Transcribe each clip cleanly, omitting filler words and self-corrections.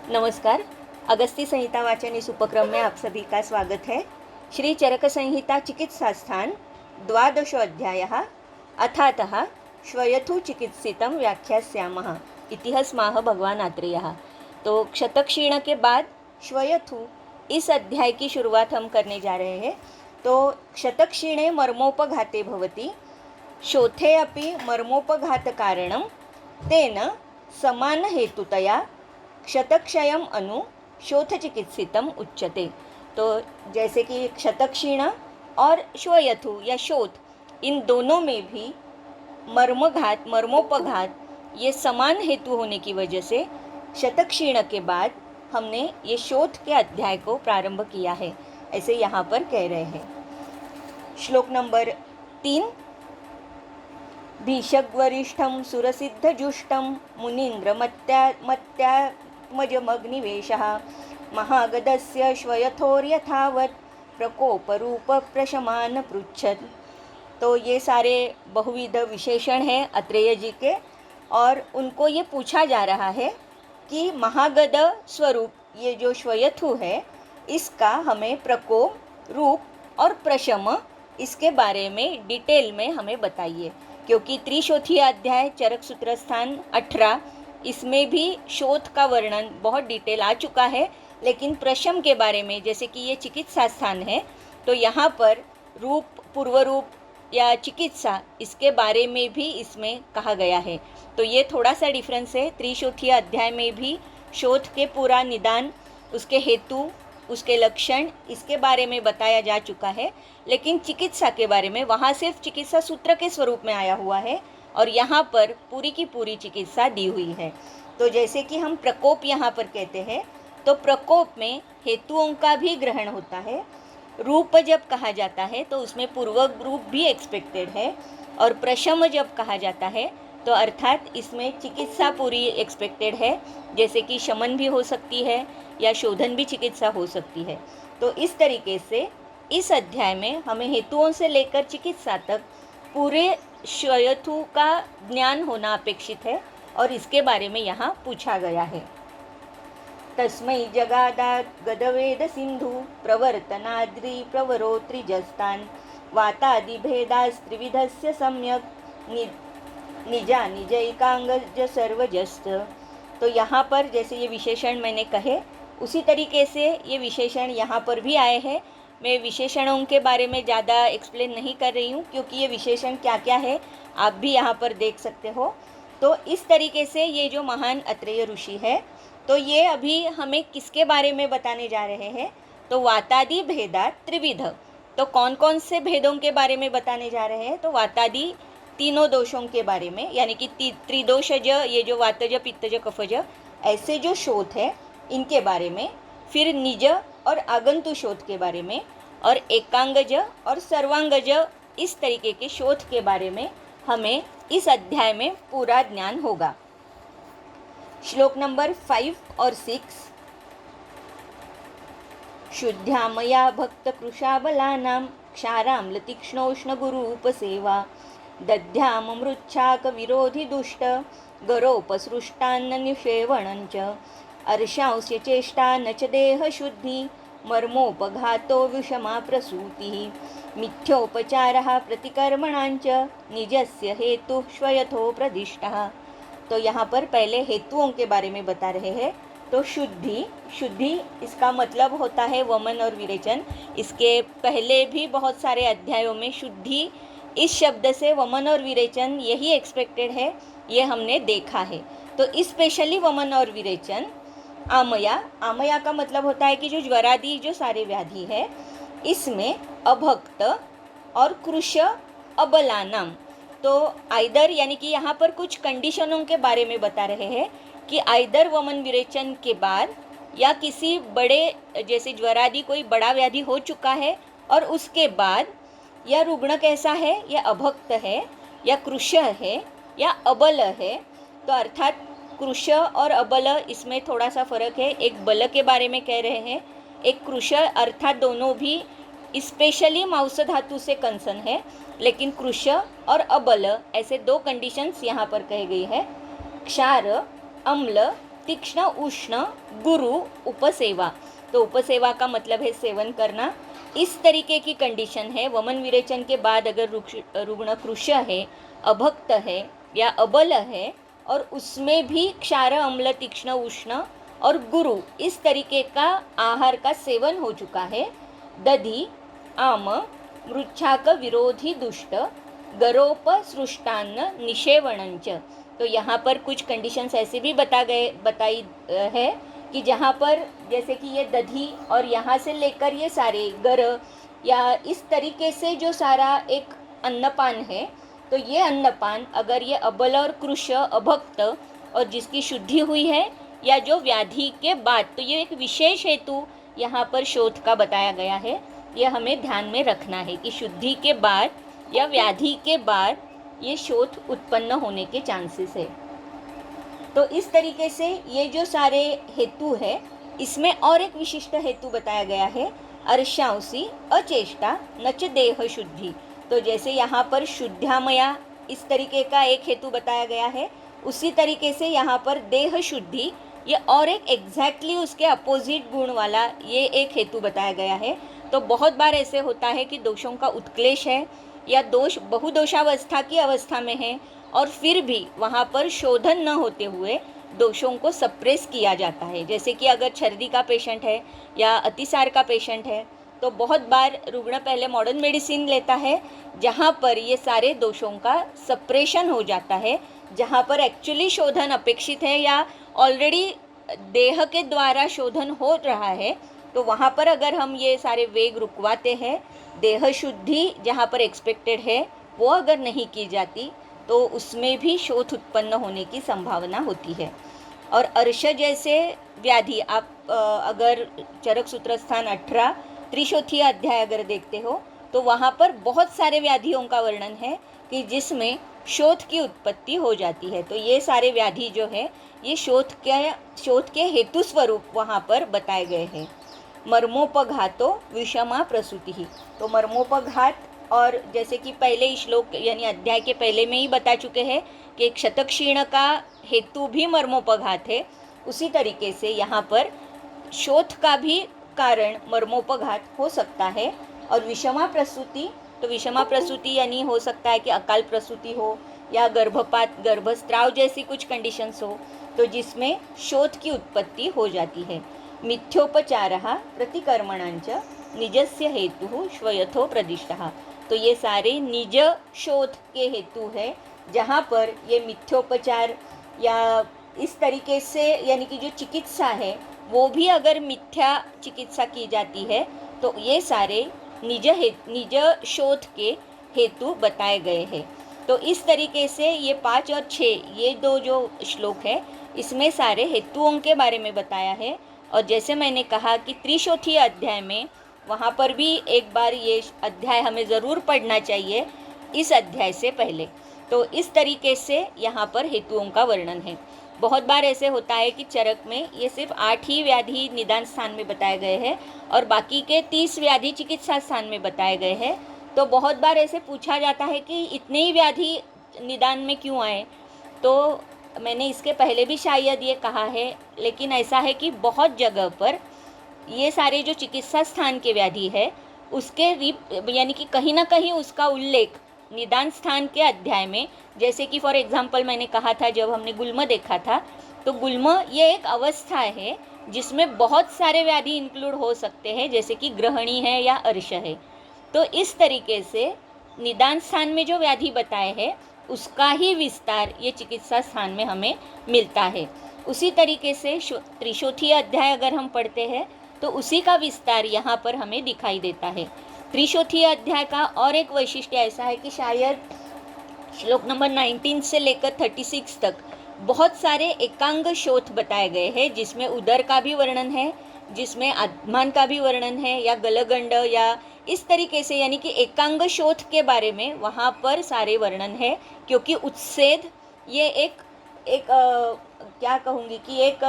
नमस्कार। अगस्ती संहिता वाचन इस उपक्रम में आप सभी का स्वागत है। श्री चरक संहिता चिकित्सा स्थान द्वादशो अध्यायः अथातः श्वयथु चिकित्सितं व्याख्यास्यामः इति स्माह भगवान आत्रेयः। तो क्षतक्षीण के बाद श्वयथु इस अध्याय की शुरुआत हम करने जा रहे हैं। तो क्षतक्षीणे मर्मोपघाते भवति शोथे अपि मर्मोपघातकारणं तेन समान हेतुतया क्षतक्षयम अनु शोथचिकित्सितम उच्यते। तो जैसे कि क्षतक्षीण और श्वयथु या शोथ इन दोनों में भी मर्मघात मर्मोपघात ये समान हेतु होने की वजह से क्षतक्षीण के बाद हमने ये शोथ के अध्याय को प्रारंभ किया है, ऐसे यहाँ पर कह रहे हैं। श्लोक नंबर 3। भीषग्वरिष्ठं सुरसिद्धजुष्टं मुनीन्द्रमत्यात्मजमग्निवेशः महागदस्य श्वयथोर्यथावत् प्रकोपरूपप्रशमान् पृच्छत्। तो ये सारे बहुविध विशेषण हैं अत्रेय जी के, और उनको ये पूछा जा रहा है कि महागद स्वरूप ये जो श्वयथु है इसका हमें प्रकोप, रूप और प्रशम इसके बारे में डिटेल में हमें बताइए, क्योंकि त्रिशोथीय अध्याय चरक सूत्र स्थान 18 इसमें भी शोथ का वर्णन बहुत डिटेल आ चुका है, लेकिन प्रशम के बारे में जैसे कि ये चिकित्सा स्थान है तो यहाँ पर रूप, पूर्व रूप या चिकित्सा इसके बारे में भी इसमें कहा गया है। तो ये थोड़ा सा डिफरेंस है। त्रिशोथीय अध्याय में भी शोथ के पूरा निदान, उसके हेतु, उसके लक्षण इसके बारे में बताया जा चुका है, लेकिन चिकित्सा के बारे में वहाँ सिर्फ चिकित्सा सूत्र के स्वरूप में आया हुआ है और यहाँ पर पूरी की पूरी चिकित्सा दी हुई है। तो जैसे कि हम प्रकोप यहाँ पर कहते हैं तो प्रकोप में हेतुओं का भी ग्रहण होता है। रूप जब कहा जाता है तो उसमें पूर्व रूप भी एक्सपेक्टेड है, और प्रशम जब कहा जाता है तो अर्थात इसमें चिकित्सा पूरी एक्सपेक्टेड है, जैसे कि शमन भी हो सकती है या शोधन भी चिकित्सा हो सकती है। तो इस तरीके से इस अध्याय में हमें हेतुओं से लेकर चिकित्सा तक पूरे श्वयथु का ज्ञान होना अपेक्षित है, और इसके बारे में यहाँ पूछा गया है। तस्मै जगादात् गदवेद सिंधु प्रवर्तनाद्रि प्रवरो त्रिजस्तान् वातादिभेदास्त्रिविधस्य सम्यक निजा निजैकांगज सर्वजस्त। तो यहाँ पर जैसे ये विशेषण मैंने कहे उसी तरीके से ये विशेषण यहाँ पर भी आए हैं। मैं विशेषणों के बारे में ज़्यादा एक्सप्लेन नहीं कर रही हूँ, क्योंकि ये विशेषण क्या क्या है आप भी यहाँ पर देख सकते हो। तो इस तरीके से ये जो महान अत्रेय ऋषि है तो ये अभी हमें किसके बारे में बताने जा रहे हैं, तो वातादि भेदा त्रिविध। तो कौन कौन से भेदों के बारे में बताने जा रहे हैं, तो वातादि तीनों दोषों के बारे में, यानी कि त्रिदोषज, ये जो वातज पित्तज कफज ऐसे जो शोथ है इनके बारे में, फिर निज और आगंतु शोथ के बारे में, और एकांगज और सर्वांगज इस तरीके के शोथ के बारे में हमें इस अध्याय में पूरा ज्ञान होगा। श्लोक नंबर 5 और 6। शुद्ध्यामया भक्तकृशाबलानां क्षाराम्ल तीक्ष्णोष्ण गुरूपसेवा दध्याममृच्छाक विरोधि दुष्ट गरोपसृष्टान्ननिषेवणञ्च अर्षांस्य चेष्टा न च देहशुद्धि मर्मोपघातो विषमा प्रसूतिः मिथ्योपचारः प्रतिकर्मणांच निजस्य हेतु श्वयथो प्रदिष्टः। तो यहाँ पर पहले हेतुओं के बारे में बता रहे हैं। तो शुद्धि इसका मतलब होता है वमन और विरेचन। इसके पहले भी बहुत सारे अध्यायों में शुद्धि इस शब्द से वमन और विरेचन यही एक्सपेक्टेड है, ये हमने देखा है। तो स्पेशली वमन और विरेचन, आमया का मतलब होता है कि जो ज्वरादि जो सारे व्याधि है इसमें अभक्त और कृश अबलानाम। तो आइदर यानी कि यहाँ पर कुछ कंडीशनों के बारे में बता रहे हैं कि आइदर वमन विरेचन के बाद या किसी बड़े, जैसे ज्वरादि कोई बड़ा व्याधि हो चुका है और उसके बाद, या रुग्ण कैसा है, या अभक्त है या कृश है या अबल है। तो अर्थात कृश और अबल इसमें थोड़ा सा फर्क है। एक बल के बारे में कह रहे हैं, एक कृश अर्थात दोनों भी स्पेशली मांस धातु से कंसर्न है, लेकिन कृश और अबल ऐसे दो कंडीशंस यहाँ पर कही गई है। क्षार, अम्ल तीक्ष्ण उष्ण गुरु उपसेवा। तो उपसेवा का मतलब है सेवन करना। इस तरीके की कंडीशन है। वमन विरेचन के बाद अगर रुग्ण कृश है, अभक्त है या अबल है और उसमें भी क्षार अम्ल तीक्ष्ण उष्ण और गुरु इस तरीके का आहार का सेवन हो चुका है, दधि आम मृच्छाक विरोधी दुष्ट गरोपसृष्टान्न निषेवणंच। तो यहाँ पर कुछ कंडीशंस ऐसे भी बताई है कि जहाँ पर जैसे कि ये दधि और यहाँ से लेकर ये सारे गर या इस तरीके से जो सारा एक अन्नपान है, तो ये अन्नपान अगर ये अबल और कृश अभक्त और जिसकी शुद्धि हुई है या जो व्याधि के बाद, तो ये एक विशेष हेतु यहाँ पर शोथ का बताया गया है। यह हमें ध्यान में रखना है कि शुद्धि के बाद या व्याधि के बाद ये शोथ उत्पन्न होने के चांसेस है। तो इस तरीके से ये जो सारे हेतु है, इसमें और एक विशिष्ट हेतु बताया गया है, अर्शांसी अचेष्टा नच देह शुद्धि। तो जैसे यहाँ पर शुद्धामया इस तरीके का एक हेतु बताया गया है, उसी तरीके से यहाँ पर देह शुद्धि ये और एक एग्जैक्टली उसके अपोजिट गुण वाला ये एक हेतु बताया गया है। तो बहुत बार ऐसे होता है कि दोषों का उत्क्लेश है या दोष बहुदोषावस्था की अवस्था में है और फिर भी वहाँ पर शोधन न होते हुए दोषों को सप्रेस किया जाता है। जैसे कि अगर छर्दी का पेशेंट है या अतिसार का पेशेंट है, तो बहुत बार रुग्ण पहले मॉडर्न मेडिसिन लेता है जहाँ पर ये सारे दोषों का सप्रेशन हो जाता है, जहाँ पर एक्चुअली शोधन अपेक्षित है या ऑलरेडी देह के द्वारा शोधन हो रहा है। तो वहाँ पर अगर हम ये सारे वेग रुकवाते हैं, देह शुद्धि जहाँ पर एक्सपेक्टेड है वो अगर नहीं की जाती, तो उसमें भी शोथ उत्पन्न होने की संभावना होती है। और अर्श जैसे व्याधि आप अगर चरक सूत्र स्थान 18 त्रिशोथी अध्याय अगर देखते हो, तो वहाँ पर बहुत सारे व्याधियों का वर्णन है कि जिसमें शोथ की उत्पत्ति हो जाती है। तो ये सारे व्याधि जो है ये शोथ के हेतु स्वरूप वहाँ पर बताए गए हैं। मर्मोपघातो विषमा प्रसूति ही। तो मर्मोपघात, और जैसे कि पहले श्लोक यानी अध्याय के पहले में ही बता चुके हैं कि क्षतक्षीण का हेतु भी मर्मोपघात है, उसी तरीके से यहाँ पर शोथ का भी कारण मर्मोपघात हो सकता है। और विषमा प्रसूति, तो विषमा प्रसूति यानी हो सकता है कि अकाल प्रसूति हो या गर्भपात गर्भस्राव जैसी कुछ कंडीशंस हो, तो जिसमें शोथ की उत्पत्ति हो जाती है। मिथ्योपचारः प्रतिकर्मणांच निजस्य हेतु श्वयथो प्रदिष्टः। तो ये सारे निज शोध के हेतु है, जहाँ पर ये मिथ्योपचार या इस तरीके से यानी कि जो चिकित्सा है वो भी अगर मिथ्या चिकित्सा की जाती है, तो ये सारे निज शोध के हेतु बताए गए हैं। तो इस तरीके से ये 5 और 6 ये दो जो श्लोक है, इसमें सारे हेतुओं के बारे में बताया है। और जैसे मैंने कहा कि त्रिशोथी अध्याय में वहाँ पर भी एक बार ये अध्याय हमें ज़रूर पढ़ना चाहिए इस अध्याय से पहले। तो इस तरीके से यहाँ पर हेतुओं का वर्णन है। बहुत बार ऐसे होता है कि चरक में ये सिर्फ 8 ही व्याधि निदान स्थान में बताए गए हैं और बाकी के 30 व्याधि चिकित्सा स्थान में बताए गए हैं। तो बहुत बार ऐसे पूछा जाता है कि इतने ही व्याधि निदान में क्यों आए। तो मैंने इसके पहले भी शायद ये कहा है, लेकिन ऐसा है कि बहुत जगह पर ये सारे जो चिकित्सा स्थान के व्याधि है उसके यानी कि कहीं ना कहीं उसका उल्लेख निदान स्थान के अध्याय में, जैसे कि फॉर एग्जांपल मैंने कहा था जब हमने गुल्म देखा था, तो गुल्म ये एक अवस्था है जिसमें बहुत सारे व्याधि इंक्लूड हो सकते हैं, जैसे कि ग्रहणी है या अर्श है। तो इस तरीके से निदान स्थान में जो व्याधि बताए हैं उसका ही विस्तार ये चिकित्सा स्थान में हमें मिलता है। उसी तरीके से त्रिशोथी अध्याय अगर हम पढ़ते हैं तो उसी का विस्तार यहाँ पर हमें दिखाई देता है। त्रिशोथी अध्याय का और एक वैशिष्ट्य ऐसा है कि शायद श्लोक नंबर 19 से लेकर 36 तक बहुत सारे एकांग शोथ बताए गए हैं, जिसमें उदर का भी वर्णन है, जिसमें आत्मान का भी वर्णन है या गलगंड या इस तरीके से, यानी कि एकांग शोथ के बारे में वहाँ पर सारे वर्णन है। क्योंकि उत्सेद ये एक क्या कहूँगी कि एक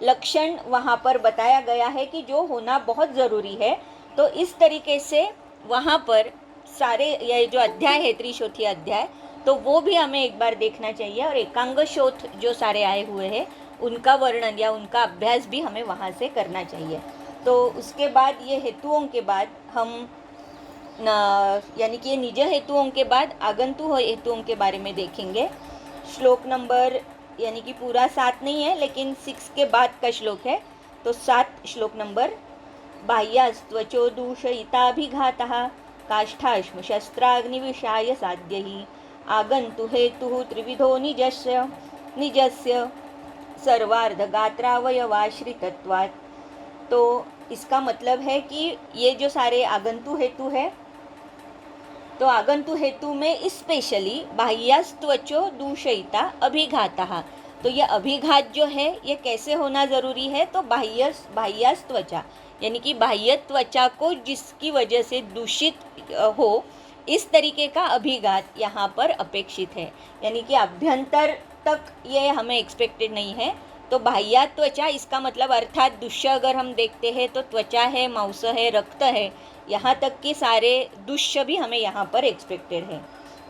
लक्षण वहाँ पर बताया गया है कि जो होना बहुत ज़रूरी है। तो इस तरीके से वहाँ पर सारे ये जो अध्याय है त्रिशोथी अध्याय, तो वो भी हमें एक बार देखना चाहिए। और एकांग शोथ जो सारे आए हुए हैं उनका वर्णन या उनका अभ्यास भी हमें वहाँ से करना चाहिए। तो उसके बाद ये हेतुओं के बाद हम यानी कि ये निज हेतुओं के बाद आगंतु हेतुओं के बारे में देखेंगे। श्लोक नंबर यानी कि पूरा 7 नहीं है, लेकिन 6 के बाद का श्लोक है। तो 7 श्लोक नंबर बाह्यास्त्वचो दूषयिताभिघातः काष्ठाश्म शस्त्राग्निविषाय साध्यैः आगन्तु हेतुः त्रिविधो निजस्य सर्वार्धगात्रावयवाश्रितत्वात्। तो इसका मतलब है कि ये जो सारे आगंतु हेतु है, तो आगंतु हेतु में स्पेशली बाह्यास्त्वचो दूषयिता अभिघातः, तो ये अभिघात जो है ये कैसे होना ज़रूरी है, तो बाह्यास्त्वचा यानी कि बाह्य त्वचा को जिसकी वजह से दूषित हो, इस तरीके का अभिघात यहाँ पर अपेक्षित है। यानी कि अभ्यंतर तक ये हमें एक्सपेक्टेड नहीं है। तो बाह्य त्वचा इसका मतलब अर्थात दुष्य अगर हम देखते हैं तो त्वचा है, मांस है, रक्त है, यहाँ तक कि सारे दुष्य भी हमें यहाँ पर एक्सपेक्टेड है।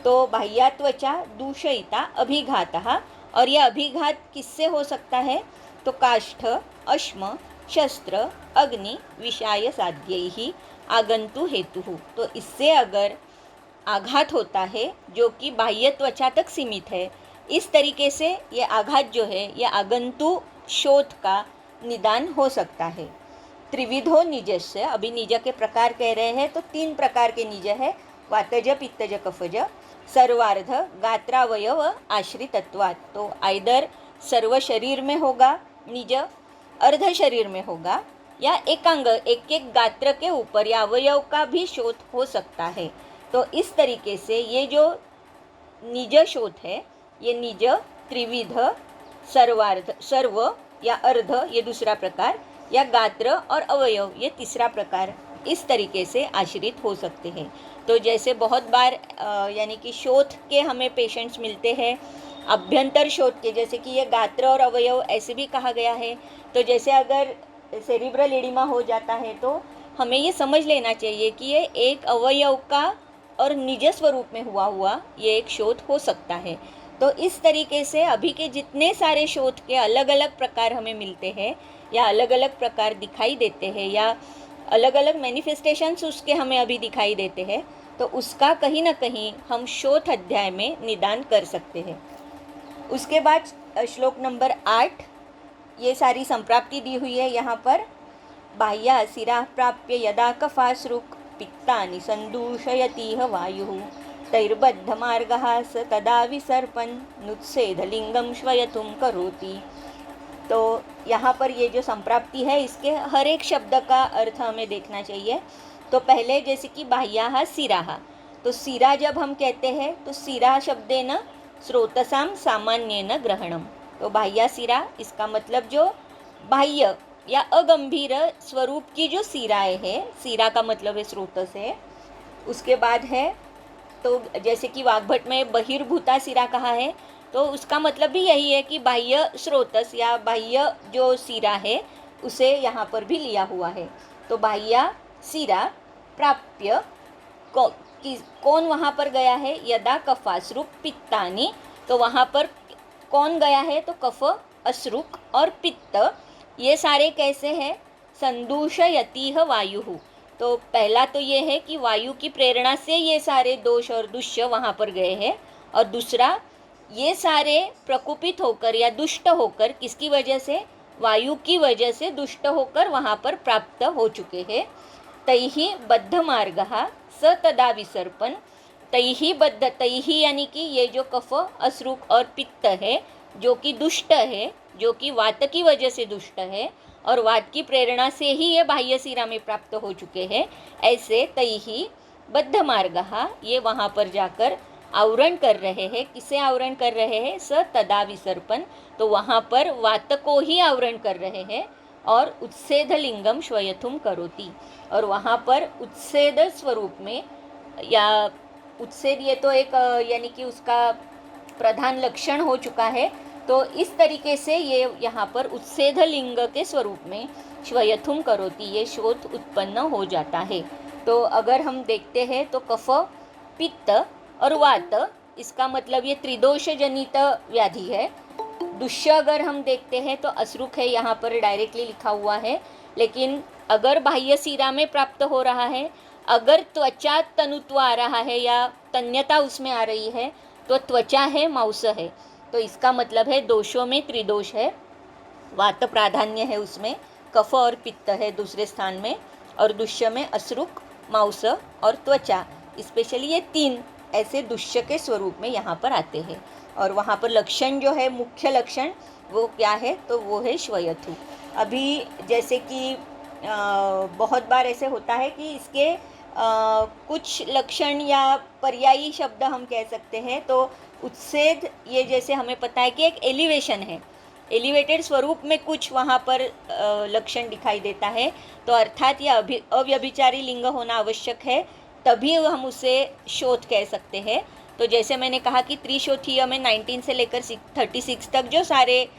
तो बाह्य त्वचा दूषयिता अभिघातः, और यह अभिघात किससे हो सकता है, तो काष्ठ अश्म शस्त्र अग्नि विषाय साध्यैः आगंतु हेतु। तो इससे अगर आघात होता है जो कि बाह्य त्वचा तक सीमित है, इस तरीके से ये आघात जो है ये आगंतु शोथ का निदान हो सकता है। त्रिविधो निजस्य, अभी निज के प्रकार कह रहे हैं तो 3 प्रकार के निज है, वातज पित्तज कफज, सर्वार्ध गात्रावयव आश्रितत्वात्। तो आइदर सर्व शरीर में होगा निज, अर्ध शरीर में होगा, या एकांग एक एक गात्र के ऊपर या अवयव का भी शोथ हो सकता है। तो इस तरीके से ये जो निज शोथ है ये निज, त्रिविध, सर्वार्ध सर्व या अर्ध ये दूसरा प्रकार, या गात्र और अवयव ये तीसरा प्रकार, इस तरीके से आश्रित हो सकते हैं। तो जैसे बहुत बार यानी कि शोथ के हमें पेशेंट्स मिलते हैं, अभ्यंतर शोथ के, जैसे कि ये गात्र और अवयव ऐसे भी कहा गया है। तो जैसे अगर सेरिब्रल एडिमा हो जाता है तो हमें ये समझ लेना चाहिए कि ये एक अवयव का और निज स्वरूप में हुआ ये एक शोथ हो सकता है। तो इस तरीके से अभी के जितने सारे शोथ के अलग अलग प्रकार हमें मिलते हैं या अलग अलग प्रकार दिखाई देते हैं या अलग अलग मैनिफेस्टेशंस उसके हमें अभी दिखाई देते हैं, तो उसका कहीं ना कहीं हम शोथ अध्याय में निदान कर सकते हैं। उसके बाद श्लोक नंबर 8, ये सारी संप्राप्ति दी हुई है यहाँ पर। बाह्या शिरा प्राप्य यदा कफासृक् पित्तानि संदूषयतीह वायुः तैर्बद्धमार्गः स तदा विसर्पन् नुत्सेधलिंगम श्वयथुम करोति। तो यहाँ पर ये जो संप्राप्ति है इसके हर एक शब्द का अर्थ हमें देखना चाहिए। तो पहले जैसे कि बाह्याः शिराः, तो शिरा जब हम कहते हैं तो शिरा शब्देन स्रोतसाम सामान्येन ग्रहणम। तो बाह्या शिरा इसका मतलब जो बाह्य या अगंभीर स्वरूप की जो शिराएँ है, शिरा का मतलब है स्रोतस है। उसके बाद है तो जैसे कि वाग्भट में बहिर्भूता शिरा कहा है, तो उसका मतलब भी यही है कि बाह्य स्रोतस या बाह्य जो शिरा है उसे यहाँ पर भी लिया हुआ है। तो बाह्या शिरा प्राप्य कौन वहाँ पर गया है, यदा कफासृक् पित्तानि, तो वहाँ पर कौन गया है, तो कफ, अश्रुक और पित्त ये सारे कैसे हैं, संदूषयतीह वायुः। तो पहला तो ये है कि वायु की प्रेरणा से ये सारे दोष और दुष्य वहाँ पर गए हैं, और दूसरा ये सारे प्रकुपित होकर या दुष्ट होकर, किसकी वजह से, वायु की वजह से दुष्ट होकर वहाँ पर प्राप्त हो चुके हैं। तैहि बद्ध मार्गः स तदा विसर्पन्, तैहि बद्ध, तैहि यानी कि ये जो कफ, अश्रुक और पित्त है जो कि दुष्ट है, जो कि वात की वजह से दुष्ट है और वात की प्रेरणा से ही ये बाह्य शिरा में प्राप्त हो चुके हैं, ऐसे तैहि बद्ध मार्गः ये वहाँ पर जाकर आवरण कर रहे हैं। किसे आवरण कर रहे हैं, स तदा विसर्पन्, तो वहाँ पर वात को ही आवरण कर रहे हैं और उच्छेद लिंगम श्वयथुम करोति, और वहाँ पर उच्छेद स्वरूप में या उच्छेद ये तो एक यानी कि उसका प्रधान लक्षण हो चुका है। तो इस तरीके से ये यहाँ पर उच्छेद लिंग के स्वरूप में श्वयथुम करोति ये शोथ उत्पन्न हो जाता है। तो अगर हम देखते हैं तो कफ, पित्त और वात, इसका मतलब ये त्रिदोष जनित व्याधि है। दुष्य अगर हम देखते हैं तो असृक है, यहाँ पर डायरेक्टली लिखा हुआ है, लेकिन अगर बाह्य सीरा में प्राप्त हो रहा है, अगर त्वचा तनुत्व आ रहा है या तन्यता उसमें आ रही है तो त्वचा है, मांस है। तो इसका मतलब है दोषों में त्रिदोष है, वात प्राधान्य है उसमें, कफ और पित्त है दूसरे स्थान में, और दुष्य में असृक, मांस और त्वचा, स्पेशली ये 3 ऐसे दुष्य के स्वरूप में यहाँ पर आते हैं। और वहाँ पर लक्षण जो है, मुख्य लक्षण वो क्या है, तो वो है श्वयथु। अभी जैसे कि बहुत बार ऐसे होता है कि इसके कुछ लक्षण या पर्यायी शब्द हम कह सकते हैं। तो उच्छेद, ये जैसे हमें पता है कि एक एलिवेशन है, एलिवेटेड स्वरूप में कुछ वहाँ पर लक्षण दिखाई देता है, तो अर्थात ये अव्यभिचारी लिंग होना आवश्यक है, तभी हम उसे शोथ कह सकते हैं। तो जैसे मैंने कहा कि त्रिशोथीय में 19 से लेकर 36 तक जो सारे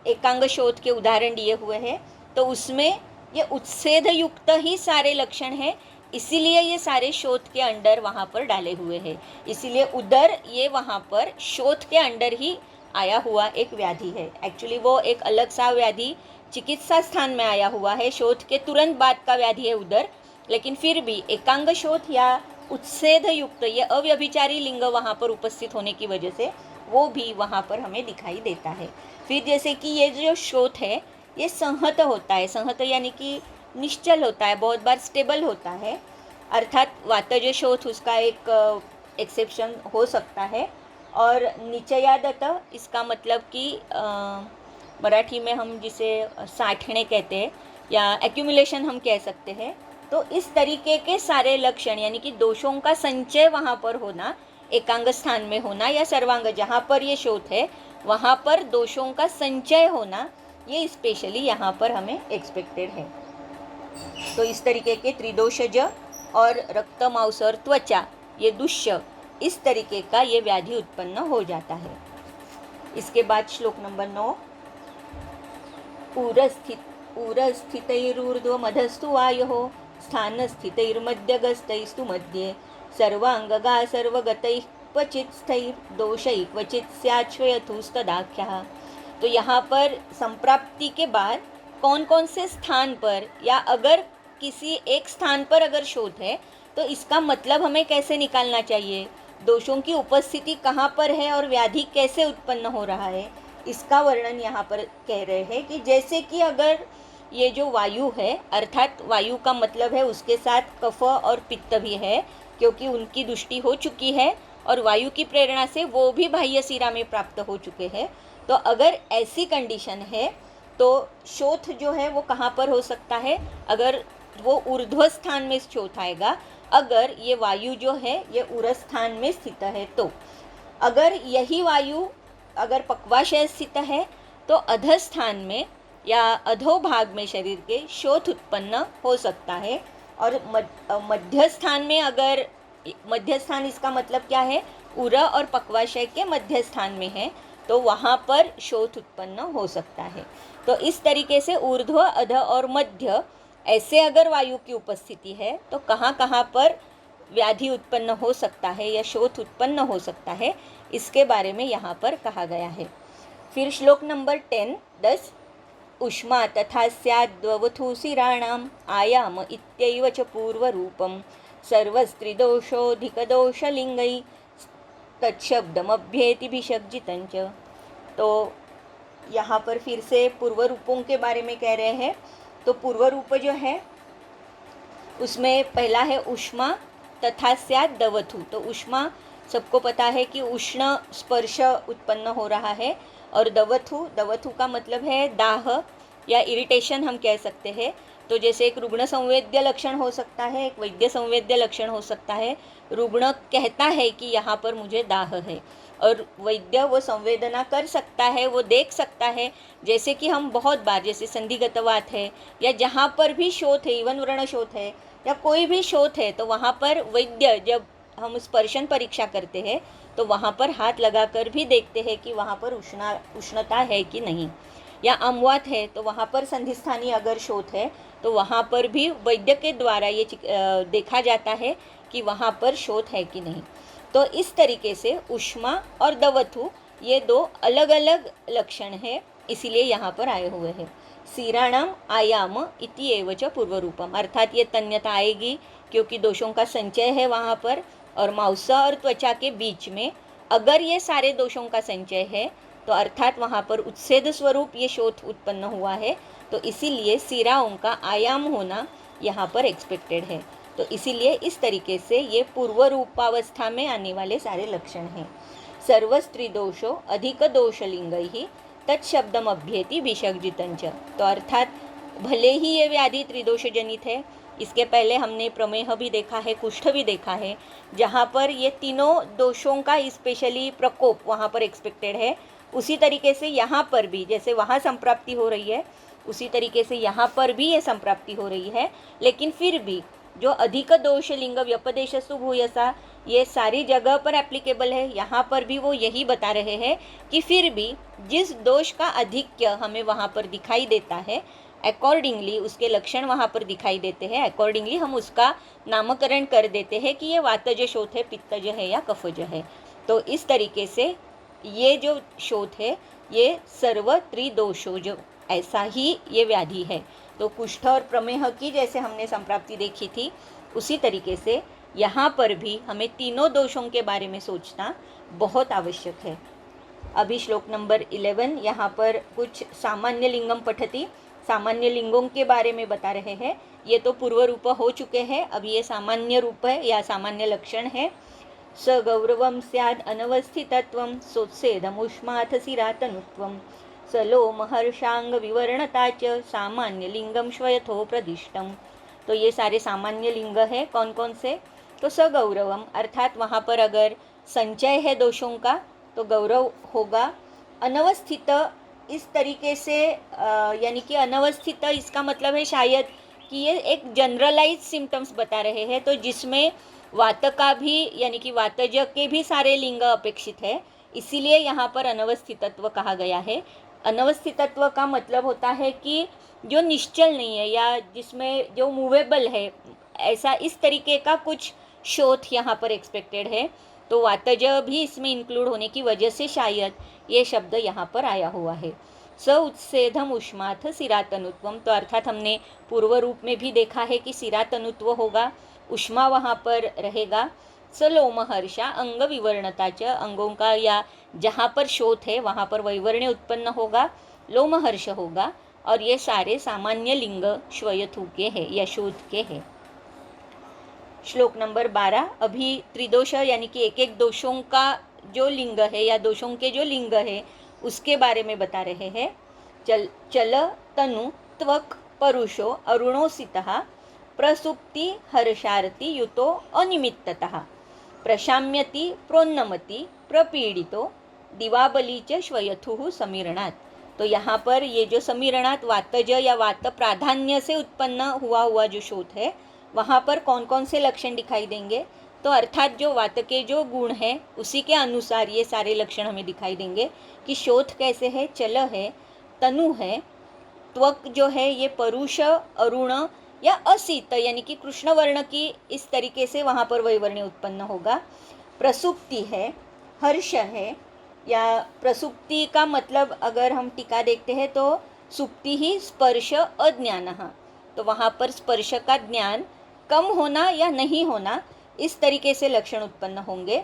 एकांग शोथ के उदाहरण दिए हुए हैं, तो उसमें ये उच्छेद युक्त ही सारे लक्षण हैं, इसीलिए ये सारे शोथ के अंडर वहाँ पर डाले हुए हैं। इसीलिए उदर ये वहाँ पर शोथ के अंडर ही आया हुआ एक व्याधि है। एक्चुअली वो एक अलग सा व्याधि चिकित्सा स्थान में आया हुआ है, शोथ के तुरंत बाद का व्याधि है उदर, लेकिन फिर भी एकांग शोथ या उच्छेद युक्त ये अव्यभिचारी लिंग वहाँ पर उपस्थित होने की वजह से वो भी वहाँ पर हमें दिखाई देता है। फिर जैसे कि ये जो शोथ है ये संहत होता है, संहत यानी कि निश्चल होता है, बहुत बार स्टेबल होता है, अर्थात वातज शोथ उसका एक एक्सेप्शन हो सकता है। और निचयादत, इसका मतलब कि मराठी में हम जिसे साठने कहते हैं या एक्यूमुलेशन हम कह सकते हैं। तो इस तरीके के सारे लक्षण यानी कि दोषों का संचय वहाँ पर होना, एकांग स्थान में होना या सर्वांग जहाँ पर ये शोथ है वहाँ पर दोषों का संचय होना, ये स्पेशली यहाँ पर हमें एक्सपेक्टेड है। तो इस तरीके के त्रिदोषज और रक्त, मांस और त्वचा, ये दुष्य, इस तरीके का ये व्याधि उत्पन्न हो जाता है। इसके बाद श्लोक नंबर 9, उरस्थितैरूर्ध्वमधस्तु वायोः स्थानस्थितैर्मध्यगस्तैस्तु मध्ये सर्वांगगा सर्वगतैः क्वचित् स्थैर्दोषैः क्वचित् स्यात् श्वयथुस्तदाख्यः। तो यहाँ पर संप्राप्ति के बाद कौन कौन से स्थान पर, या अगर किसी एक स्थान पर अगर शोथ है तो इसका मतलब हमें कैसे निकालना चाहिए, दोषों की उपस्थिति कहाँ पर है और व्याधि कैसे उत्पन्न हो रहा है, इसका वर्णन यहाँ पर कह रहे हैं। कि जैसे कि अगर ये जो वायु है, अर्थात वायु का मतलब है उसके साथ कफ और पित्त भी है, क्योंकि उनकी दृष्टि हो चुकी है और वायु की प्रेरणा से वो भी बाह्य सिरा में प्राप्त हो चुके हैं। तो अगर ऐसी कंडीशन है तो शोथ जो है वो कहाँ पर हो सकता है, अगर वो ऊर्ध्व स्थान में शोथ आएगा, अगर ये वायु जो है ये उर स्थान में स्थित है। तो अगर यही वायु अगर पक्वाशय स्थित है तो अधस्थान में या अधोभाग में शरीर के शोथ उत्पन्न हो सकता है। और मध्य स्थान में, अगर मध्य स्थान इसका मतलब क्या है, उर और पक्वाशय के मध्य स्थान में है, तो वहाँ पर शोथ उत्पन्न हो सकता है। तो इस तरीके से ऊर्ध्व, अध और मध्य ऐसे अगर वायु की उपस्थिति है तो कहाँ कहाँ पर व्याधि उत्पन्न हो सकता है या शोथ उत्पन्न हो सकता है, इसके बारे में यहाँ पर कहा गया है। फिर श्लोक नंबर 10, उष्मा तथा स्याद्ववथुशिराणाम् आयाम इत्यैव च पूर्वरूपं सर्वस्त्रिदोषोऽधिकदोषलिङ्गैः तत्शब्दमभ्येति भिषग्जितं च। तो यहाँ पर फिर से पूर्व रूपों के बारे में कह रहे हैं। तो पूर्व रूप जो है उसमें पहला है उष्मा तथा स्याद्ववथु। तो उष्मा सबको पता है कि उष्ण स्पर्श उत्पन्न हो रहा है, और दवथु का मतलब है दाह या इरिटेशन हम कह सकते हैं। तो जैसे एक रुग्ण संवेद्य लक्षण हो सकता है, एक वैद्य संवेद्य लक्षण हो सकता है। रुग्ण कहता है कि यहाँ पर मुझे दाह है, और वैद्य वो संवेदना कर सकता है, वो देख सकता है। जैसे कि हम बहुत बार, जैसे संधिगतवात है या जहाँ पर भी शोथ है, इवन व्रण शोथ है या कोई भी शोथ है, तो वहाँ पर वैद्य जब हम स्पर्शन परीक्षा करते हैं तो वहाँ पर हाथ लगाकर भी देखते हैं कि वहाँ पर उष्णता है कि नहीं। या अम्वात है तो वहाँ पर संधिस्थानी अगर शोथ है तो वहाँ पर भी वैद्य के द्वारा ये देखा जाता है कि वहाँ पर शोथ है कि नहीं। तो इस तरीके से उष्मा और दवथु ये दो अलग अलग लक्षण है, इसीलिए यहाँ पर आए हुए हैं। सीराणाम आयाम इति एव च पूर्वरूपम, अर्थात ये तन्यता आएगी क्योंकि दोषों का संचय है वहाँ पर, और मांस और त्वचा के बीच में अगर ये सारे दोषों का संचय है तो अर्थात वहाँ पर उच्छेद स्वरूप ये शोथ उत्पन्न हुआ है, तो इसीलिए सिराओं का आयाम होना यहाँ पर एक्सपेक्टेड है। तो इसीलिए इस तरीके से ये पूर्व रूपावस्था में आने वाले सारे लक्षण हैं। सर्वस्त्रिदोषो अधिक दोषलिंग ही तत्शब्दम अभ्येति विषर्जितंच, तो अर्थात भले ही ये व्याधि त्रिदोष जनित है, इसके पहले हमने प्रमेह भी देखा है, कुष्ठ भी देखा है, जहाँ पर ये तीनों दोषों का स्पेशली प्रकोप वहाँ पर एक्सपेक्टेड है। उसी तरीके से यहाँ पर भी जैसे वहाँ संप्राप्ति हो रही है, उसी तरीके से यहाँ पर भी ये संप्राप्ति हो रही है, लेकिन फिर भी जो अधिक दोष लिंग व्यपदेशस्तु भूयसा ये सारी जगह पर एप्लीकेबल है, यहाँ पर भी वो यही बता रहे हैं कि फिर भी जिस दोष का अधिक्य हमें वहाँ पर दिखाई देता है, अकॉर्डिंगली उसके लक्षण वहाँ पर दिखाई देते हैं, अकॉर्डिंगली हम उसका नामकरण कर देते हैं कि ये वातज शोथ है, पित्तज है या कफज है। तो इस तरीके से ये जो शोथ है ये सर्व त्रिदोषोज, ऐसा ही ये व्याधि है। तो कुष्ठ और प्रमेह की जैसे हमने संप्राप्ति देखी थी, उसी तरीके से यहाँ पर भी हमें तीनों दोषों के बारे में सोचना बहुत आवश्यक है। अभी श्लोक नंबर 11 यहाँ पर कुछ सामान्य लिंगम पठती, सामान्य लिंगों के बारे में बता रहे हैं। ये तो पूर्व रूप हो चुके हैं, अभी ये सामान्य रूप है या सामान्य लक्षण है। स गौरवम स्याद अनवस्थितत्वम सोत्सेदमुष्माथ सिरातनुत्वम सलोम हर्षांग विवर्णता च सामान्य लिंगम श्वयथो प्रदिष्टम। तो ये सारे सामान्य लिंग है, कौन कौन से? तो सगौरवम अर्थात वहाँ पर अगर संचय है दोषों का तो गौरव होगा। अनवस्थित इस तरीके से यानी कि अनवस्थित इसका मतलब है शायद कि ये एक जनरलाइज सिम्टम्स बता रहे हैं, तो जिसमें वात का भी यानी कि वातज के भी सारे लिंग अपेक्षित है, इसीलिए यहाँ पर अनवस्थितत्व कहा गया है। अनवस्थितत्व का मतलब होता है कि जो निश्चल नहीं है या जिसमें जो मूवेबल है, ऐसा इस तरीके का कुछ शोथ यहाँ पर एक्सपेक्टेड है। तो वातज भी इसमें इंक्लूड होने की वजह से शायद ये शब्द यहाँ पर आया हुआ है। स उत्सेधम उष्माथ सिरातनुत्वम, तो अर्थात हमने पूर्व रूप में भी देखा है कि सिरातनुत्व होगा, उष्मा वहाँ पर रहेगा। सलोमहर्षा अंग विवर्णताच, अंगों का या जहाँ पर शोथ है वहाँ पर वैवर्ण्य उत्पन्न होगा, लोमहर्ष होगा, और ये सारे सामान्य लिंग श्वयथु के हैं या शोथ के हैं। श्लोक नंबर 12 अभी त्रिदोष यानी कि एक एक दोषों का जो लिंग है या दोषों के जो लिंग है उसके बारे में बता रहे हैं। चल तनु त्वक परुषो अरुणोसितः प्रसुप्ति हर्षार्ति युतो अनिमित्ततः प्रशाम्यति प्रोन्नमति प्रपीडितो दिवाबली च श्वयथुः समीरणात्। तो यहाँ पर ये जो समीरणात् वातज या वात प्राधान्य से उत्पन्न हुआ जो शोथ है, वहाँ पर कौन कौन से लक्षण दिखाई देंगे? तो अर्थात जो वात के जो गुण हैं उसी के अनुसार ये सारे लक्षण हमें दिखाई देंगे कि शोथ कैसे है, चल है, तनु है, त्वक जो है ये परुष अरुण या असित यानी कि कृष्ण वर्ण की इस तरीके से वहाँ पर वैवर्ण्य उत्पन्न होगा। प्रसुप्ति है, हर्ष है, या प्रसुप्ति का मतलब अगर हम टीका देखते हैं तो सुप्ति ही स्पर्श अज्ञानः, तो वहाँ पर स्पर्श का ज्ञान कम होना या नहीं होना, इस तरीके से लक्षण उत्पन्न होंगे।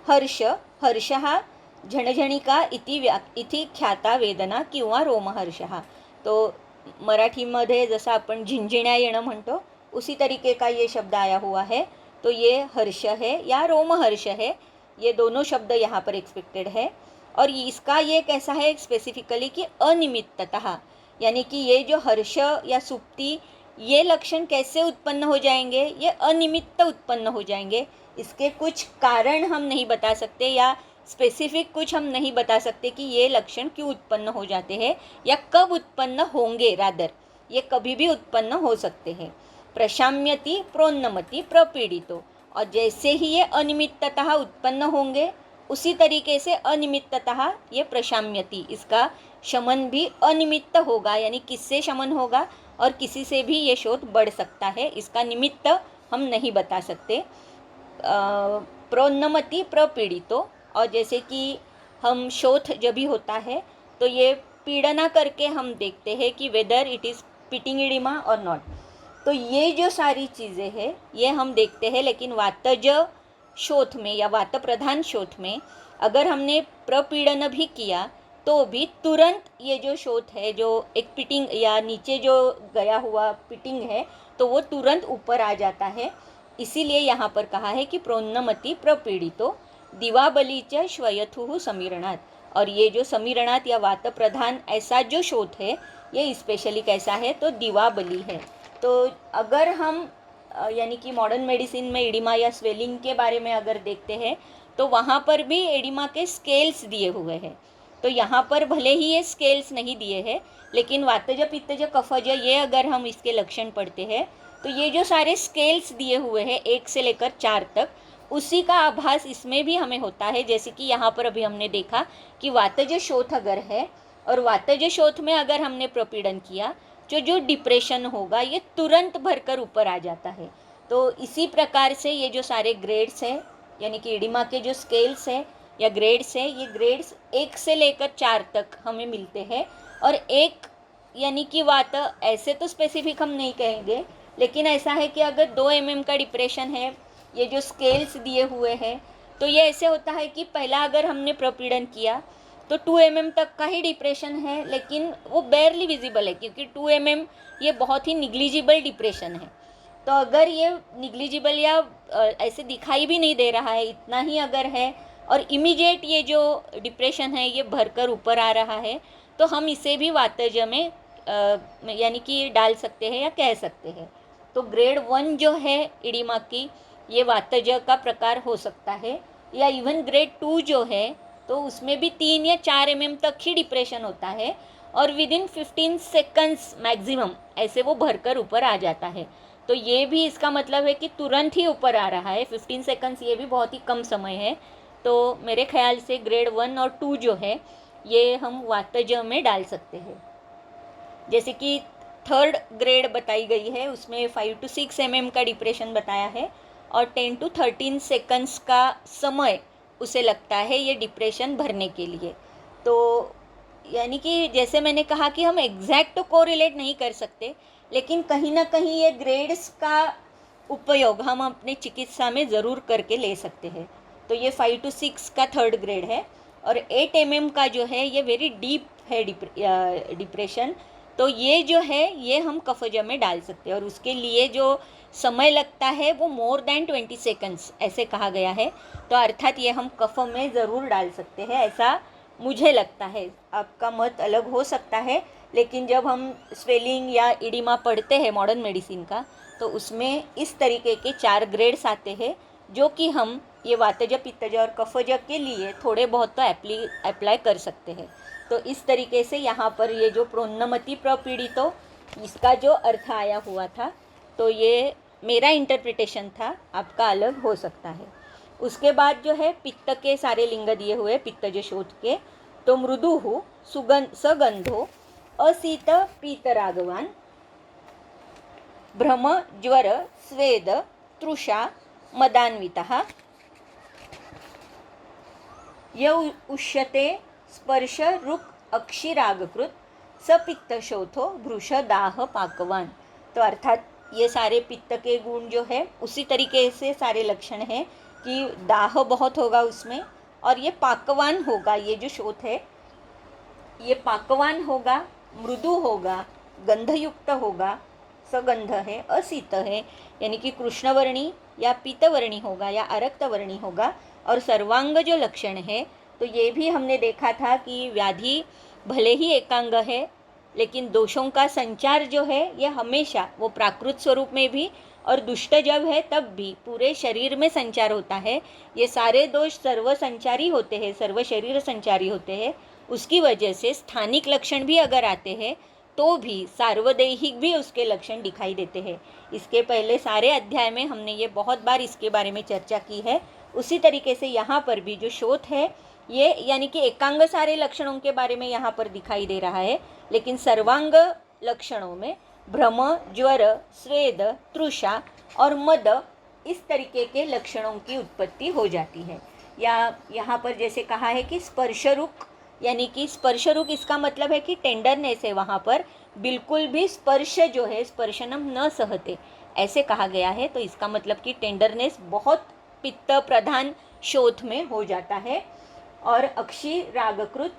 हर्ष, हर्षः झणझणिका इति ख्याता वेदना किंवा रोमहर्षः, तो मराठीमध्ये जसं आपण झिंझिण्या येणं म्हणतो उसी तरीके का ये शब्द आया हुआ है। तो ये हर्ष है या रोमहर्ष है, ये दोनों शब्द यहाँ पर एक्सपेक्टेड है। और इसका ये कैसा है स्पेसिफिकली कि अनिमित्ततः, यानी कि ये जो हर्ष या सुप्ति ये लक्षण कैसे उत्पन्न हो जाएंगे, ये अनिमित्त उत्पन्न हो जाएंगे। इसके कुछ कारण हम नहीं बता सकते या स्पेसिफिक कुछ हम नहीं बता सकते कि ये लक्षण क्यों उत्पन्न हो जाते हैं या कब उत्पन्न होंगे, रादर ये कभी भी उत्पन्न हो सकते हैं। प्रशाम्यति प्रोन्नमति प्रपीड़ितो, और जैसे ही ये अनिमित्ततः उत्पन्न होंगे उसी तरीके से अनिमित्ततः ये प्रशाम्यति, इसका शमन भी अनिमित्त होगा, यानी किससे शमन होगा और किसी से भी ये शोथ बढ़ सकता है, इसका निमित्त हम नहीं बता सकते। प्रोन्नमति प्रपीड़ितो, और जैसे कि हम शोथ जब भी होता है तो ये पीड़ना करके हम देखते हैं कि whether it is pitting oedema और नॉट। तो ये जो सारी चीज़ें हैं ये हम देखते हैं, लेकिन वातज शोथ में या वात प्रधान शोथ में अगर हमने प्रपीड़न भी किया तो भी तुरंत ये जो शोथ है, जो एक पिटिंग या नीचे जो गया हुआ पिटिंग है, तो वो तुरंत ऊपर आ जाता है। इसीलिए यहाँ पर कहा है कि प्रोन्नमति प्रपीड़ितो दिवाबली च श्वयथुः समीरणात्। और ये जो समीरणात् या वात प्रधान ऐसा जो शोथ है ये स्पेशली कैसा है तो दिवाबली है। तो अगर हम यानी कि मॉडर्न मेडिसिन में एडिमा या स्वेलिंग के बारे में अगर देखते हैं तो वहाँ पर भी एडिमा के स्केल्स दिए हुए हैं। तो यहाँ पर भले ही ये स्केल्स नहीं दिए हैं, लेकिन वातज पित्तज कफज ये अगर हम इसके लक्षण पढ़ते हैं तो ये जो सारे स्केल्स दिए हुए हैं 1 से लेकर 4 तक, उसी का आभास इसमें भी हमें होता है। जैसे कि यहाँ पर अभी हमने देखा कि वातज शोथ अगर है और वातज शोथ में अगर हमने प्रपीड़न किया तो जो डिप्रेशन होगा ये तुरंत भरकर ऊपर आ जाता है। तो इसी प्रकार से ये जो सारे ग्रेड्स हैं यानी कि एडिमा के जो स्केल्स हैं या ग्रेड्स हैं, ये ग्रेड्स 1 से लेकर 4 तक हमें मिलते हैं। और एक यानी कि वात ऐसे तो स्पेसिफिक हम नहीं कहेंगे, लेकिन ऐसा है कि अगर 2 mm का डिप्रेशन है, ये जो स्केल्स दिए हुए हैं, तो ये ऐसे होता है कि पहला अगर हमने प्रपीड़न किया तो 2 mm तक का ही डिप्रेशन है, लेकिन वो बेयरली विजिबल है क्योंकि 2 mm ये बहुत ही निग्लिजिबल डिप्रेशन है। तो अगर ये निग्लिजिबल या ऐसे दिखाई भी नहीं दे रहा है, इतना ही अगर है और इमीडिएट ये जो डिप्रेशन है ये भरकर ऊपर आ रहा है, तो हम इसे भी वातज में यानी कि डाल सकते हैं या कह सकते हैं। तो ग्रेड 1 जो है एडिमा की ये वातज का प्रकार हो सकता है, या इवन ग्रेड 2 जो है तो उसमें भी 3 या 4 mm तक ही डिप्रेशन होता है और विदिन 15 सेकंड्स मैक्सिमम ऐसे वो भरकर ऊपर आ जाता है। तो ये भी इसका मतलब है कि तुरंत ही ऊपर आ रहा है। 15 सेकंड्स ये भी बहुत ही कम समय है। तो मेरे ख्याल से ग्रेड 1 और 2 जो है ये हम वातज में डाल सकते हैं। जैसे कि 3rd ग्रेड बताई गई है, उसमें 5 to 6 mm का डिप्रेशन बताया है और 10 to 13 सेकंड्स का समय उसे लगता है ये डिप्रेशन भरने के लिए। तो यानी कि जैसे मैंने कहा कि हम एग्जैक्ट तो कोरिलेट नहीं कर सकते, लेकिन कहीं ना कहीं ये ग्रेड्स का उपयोग हम अपने चिकित्सा में ज़रूर करके ले सकते हैं। तो ये 5 to 6 का 3rd ग्रेड है और 8 mm का जो है ये वेरी डीप है डिप्रेशन। तो ये जो है ये हम कफज में डाल सकते हैं और उसके लिए जो समय लगता है वो मोर देन 20 सेकंड्स ऐसे कहा गया है। तो अर्थात ये हम कफ में ज़रूर डाल सकते हैं, ऐसा मुझे लगता है। आपका मत अलग हो सकता है, लेकिन जब हम स्वेलिंग या एडिमा पढ़ते हैं मॉडर्न मेडिसिन का तो उसमें इस तरीके के 4 ग्रेड्स आते हैं जो कि हम ये वातज पित्तज और कफज के लिए थोड़े बहुत तो अप्लाई कर सकते हैं। तो इस तरीके से यहाँ पर ये जो प्रोन्नमति प्रपीड़ितो इसका जो अर्थ आया हुआ था, तो ये मेरा इंटरप्रिटेशन था, आपका अलग हो सकता है। उसके बाद जो है पित्त के सारे लिंग दिए हुए पित्तज शोथ के, तो मृदुः सगंधो असीत पीतरागवान भ्रम ज्वर स्वेद तृषा मदान्वितः य उष्यते स्पर्श रुक अक्षिरागकृत सपित्तशोथो भृषदाह पाकवान। तो अर्थात ये सारे पित्त के गुण जो है उसी तरीके से सारे लक्षण हैं कि दाह बहुत होगा उसमें और ये पाकवान होगा। ये जो शोथ है ये पाकवान होगा, मृदु होगा, गंधयुक्त होगा, सगंध है, असीत है यानी कि कृष्णवर्णी या पीतवर्णी होगा या अरक्तवर्णी होगा। और सर्वांग जो लक्षण है तो ये भी हमने देखा था कि व्याधि भले ही एकांग है, लेकिन दोषों का संचार जो है ये हमेशा वो प्राकृत स्वरूप में भी और दुष्ट जब है तब भी पूरे शरीर में संचार होता है। ये सारे दोष सर्व संचारी होते हैं, सर्व शरीर संचारी होते हैं। उसकी वजह से स्थानिक लक्षण भी अगर आते हैं तो भी सार्वदेहिक भी उसके लक्षण दिखाई देते हैं। इसके पहले सारे अध्याय में हमने ये बहुत बार इसके बारे में चर्चा की है। उसी तरीके से यहाँ पर भी जो शोथ है ये यानी कि एकांग सारे लक्षणों के बारे में यहाँ पर दिखाई दे रहा है, लेकिन सर्वांग लक्षणों में भ्रम, ज्वर, स्वेद, तृषा और मद इस तरीके के लक्षणों की उत्पत्ति हो जाती है। या यहाँ पर जैसे कहा है कि स्पर्शरुक, यानी कि स्पर्शरुक इसका मतलब है कि टेंडरनेस है वहाँ पर, बिल्कुल भी स्पर्श जो है स्पर्शनम न सहते ऐसे कहा गया है। तो इसका मतलब कि टेंडरनेस बहुत पित्त प्रधान शोथ में हो जाता है। और अक्षी रागकृत,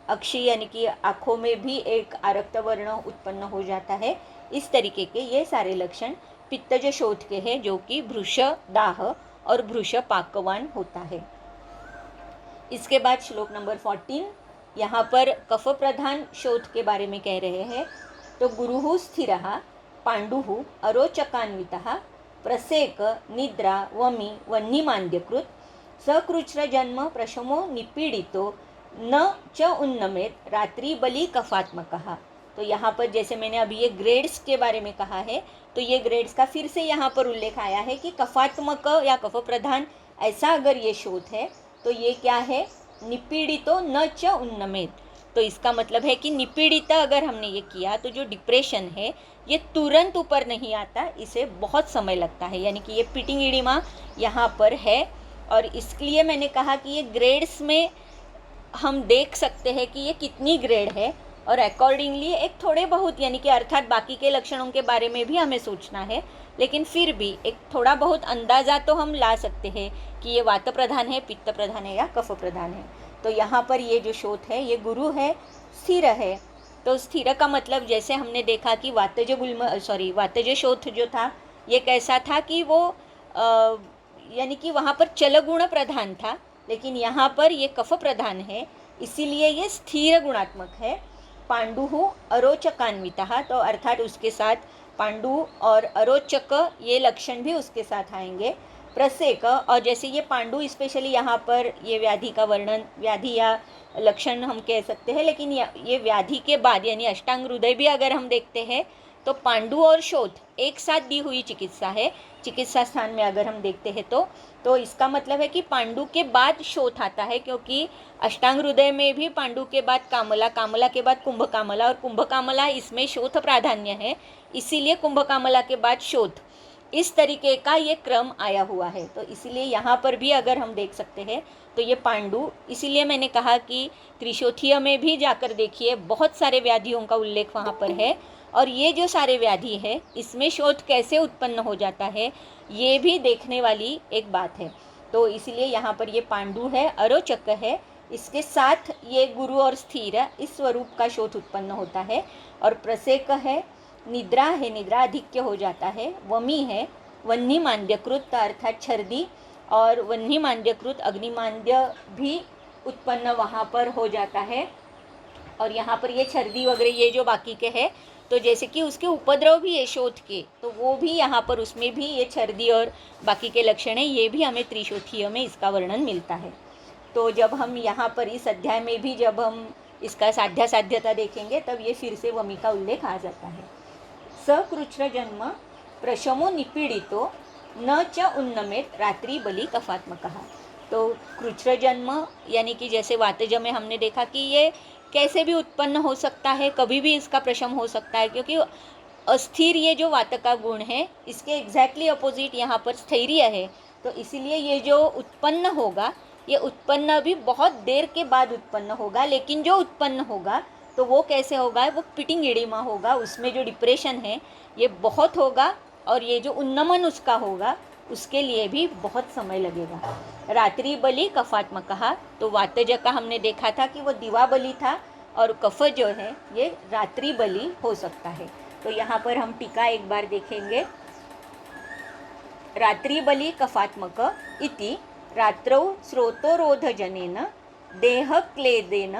अक्षी यानी कि आँखों में भी एक आरक्त वर्ण उत्पन्न हो जाता है। इस तरीके के ये सारे लक्षण पित्तज शोथ के हैं, जो कि भृश दाह और भृश पाकवान होता है। इसके बाद श्लोक नंबर 14, यहाँ पर कफ प्रधान शोथ के बारे में कह रहे हैं। तो गुरुः स्थिरः पाण्डुः अरोचकान्वितः प्रसेक निद्रा वमी वह्निमान्द्यकृत सकृच्छ्रजन्म प्रशमो निपीडितो न च उन्नमेत रात्रि बलि कफात्मकः। तो यहाँ पर जैसे मैंने अभी ये ग्रेड्स के बारे में कहा है, तो ये ग्रेड्स का फिर से यहाँ पर उल्लेख आया है कि कफात्मक या कफ प्रधान ऐसा अगर ये शोथ है तो ये क्या है, निपीड़ितो न च उन्नमेत। तो इसका मतलब है कि निपीड़ित अगर हमने ये किया तो जो डिप्रेशन है ये तुरंत ऊपर नहीं आता, इसे बहुत समय लगता है, यानी कि ये पिटिंग इडिमा यहाँ पर है। और इसलिए मैंने कहा कि ये ग्रेड्स में हम देख सकते हैं कि ये कितनी ग्रेड है, और अकॉर्डिंगली एक थोड़े बहुत यानी कि अर्थात बाकी के लक्षणों के बारे में भी हमें सोचना है, लेकिन फिर भी एक थोड़ा बहुत अंदाज़ा तो हम ला सकते हैं कि ये वात प्रधान है, पित्त प्रधान है या कफ प्रधान है। तो यहाँ पर ये जो शोथ है ये गुरु है, स्थिर है। तो स्थिर का मतलब जैसे हमने देखा कि वातज शोथ जो था ये कैसा था कि वो यानी कि वहाँ पर चलगुण प्रधान था, लेकिन यहाँ पर ये कफ प्रधान है, इसीलिए ये स्थिर गुणात्मक है। पांडुः अरोचकान्वितः, तो अर्थात उसके साथ पांडु और अरोचक ये लक्षण भी उसके साथ आएंगे। प्रसेक, और जैसे ये पांडु स्पेशली यहाँ पर ये व्याधि का वर्णन, व्याधि या लक्षण हम कह सकते हैं, लेकिन ये व्याधि के बाद यानी अष्टांग हृदय भी अगर हम देखते हैं तो पांडु और शोथ एक साथ दी हुई चिकित्सा है, चिकित्सा स्थान में अगर हम देखते हैं तो इसका मतलब है कि पांडु के बाद शोथ आता है, क्योंकि अष्टांग हृदय में भी पांडु के बाद कामला, कामला के बाद कुंभ कामला, और कुंभ कामला इसमें शोथ प्राधान्य है, इसीलिए कुंभ कामला के बाद शोथ, इस तरीके का ये क्रम आया हुआ है। तो इसीलिए यहाँ पर भी अगर हम देख सकते हैं तो ये पांडु, इसीलिए मैंने कहा कि त्रिशोथीय में भी जाकर देखिए बहुत सारे व्याधियों का उल्लेख वहाँ पर है, और ये जो सारे व्याधि है इसमें शोथ कैसे उत्पन्न हो जाता है ये भी देखने वाली एक बात है। तो इसीलिए यहाँ पर ये पांडु है, अरोचक है, इसके साथ ये गुरु और स्थिर इस स्वरूप का शोथ उत्पन्न होता है। और प्रसेक है, निद्रा है, निद्रा अधिक्य हो जाता है। वमी है, वह्निमान्द्यकृत अर्थात छर्दी, और वह्निमान्द्यकृत अग्निमान्द्य भी उत्पन्न वहाँ पर हो जाता है। और यहाँ पर ये छर्दी वगैरह ये जो बाकी के हैं, तो जैसे कि उसके उपद्रव भी है शोथ के, तो वो भी यहाँ पर उसमें भी ये छर्दी और बाकी के लक्षण है, ये भी हमें त्रिशोथीय में इसका वर्णन मिलता है। तो जब हम यहाँ पर इस अध्याय में भी जब हम इसका साध्यता देखेंगे तब ये फिर से वमी का उल्लेख आ जाता है। सकृच्छ्र जन्म प्रशमो निपीड़ितो न च उन्नमेत रात्रि बलि कफात्मकः। तो कृच्छ्र जन्म यानी कि जैसे वातज में हमने देखा कि ये कैसे भी उत्पन्न हो सकता है, कभी भी इसका प्रशम हो सकता है, क्योंकि अस्थिर ये जो वात का गुण है इसके एग्जैक्टली अपोजिट यहाँ पर स्थैर्य है। तो इसीलिए ये जो उत्पन्न होगा ये उत्पन्न भी बहुत देर के बाद उत्पन्न होगा, लेकिन जो उत्पन्न होगा तो वो कैसे होगा, वो पिटिंग एडिमा होगा, उसमें जो डिप्रेशन है ये बहुत होगा, और ये जो उन्नमन उसका होगा उसके लिए भी बहुत समय लगेगा। रात्रि बलि कफात्मकः, तो वातज का हमने देखा था कि वो दिवा बलि था, और कफ जो है ये रात्रि बलि हो सकता है। तो यहाँ पर हम टीका एक बार देखेंगे। रात्रि बलि कफात्मक इति रात्रौ स्रोतोरोधजनेन देहक्लेदेन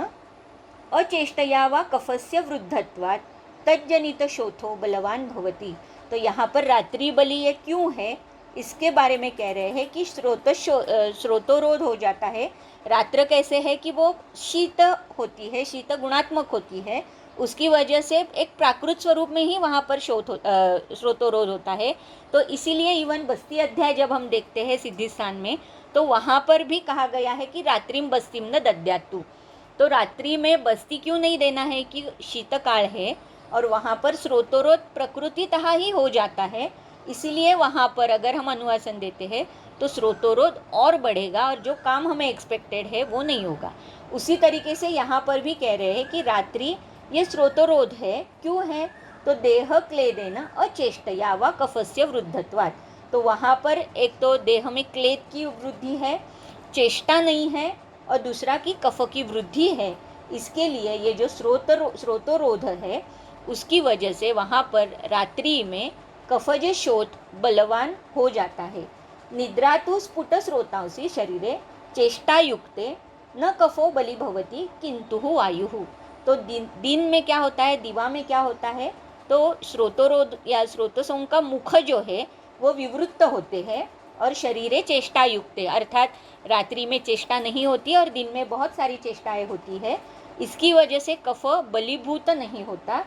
अचेष्टया वा कफस्य वृद्धत्वात् तज्जनितशोथो बलवान भवति। तो यहाँ पर रात्रि बलि ये क्यों है इसके बारे में कह रहे हैं कि स्रोतोरोध हो जाता है। रात्र कैसे है कि वो शीत होती है, शीत गुणात्मक होती है, उसकी वजह से एक प्राकृत स्वरूप में ही वहाँ पर स्रोतोरोध होता है। तो इसीलिए इवन बस्ती अध्याय जब हम देखते हैं सिद्धि स्थान में, तो वहाँ पर भी कहा गया है कि रात्रिम बस्तिम न दद्यातु। तो रात्रि में बस्ती क्यों नहीं देना है कि शीतकाल है और वहाँ पर स्रोतोरोध प्रकृतितः ही हो जाता है, इसीलिए वहाँ पर अगर हम अनुवासन देते हैं तो स्रोतोरोध और बढ़ेगा और जो काम हमें एक्सपेक्टेड है वो नहीं होगा। उसी तरीके से यहाँ पर भी कह रहे हैं कि रात्रि ये स्रोतोरोध है। क्यों है? तो देह क्लेदेन अचेष्टया व कफस्य वृद्धत्वात्। तो वहाँ पर एक तो देह में क्लेद की वृद्धि है, चेष्टा नहीं है, और दूसरा की कफ की वृद्धि है। इसके लिए ये जो स्रोतोरोध है उसकी वजह से वहाँ पर रात्रि में कफज शोथ बलवान हो जाता है। निद्रा तो स्फुट स्रोतांसी शरीरे चेष्टायुक्ते न कफो बलि भवति किंतु वायु। तो दिन में क्या होता है, दिवा में क्या होता है, तो स्रोतोरोध या स्रोतसों का मुख जो है वो विवृत्त होते हैं और शरीरे चेष्टा युक्त है, अर्थात रात्रि में चेष्टा नहीं होती और दिन में बहुत सारी चेष्टाएं होती है। इसकी वजह से कफ बलीभूत नहीं होता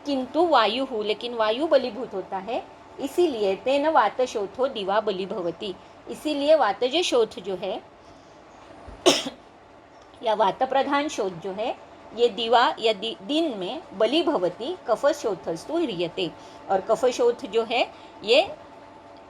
किंतु वायु, लेकिन वायु बलीभूत होता है। इसीलिए तेन वातशोथो दिवा बलि भवति। इसीलिए वातज शोथ जो है या वात प्रधान शोथ जो है ये दिवा या दिन में बलि भवति कफ शोथस्तु ह्रियते। और कफ शोथ जो है ये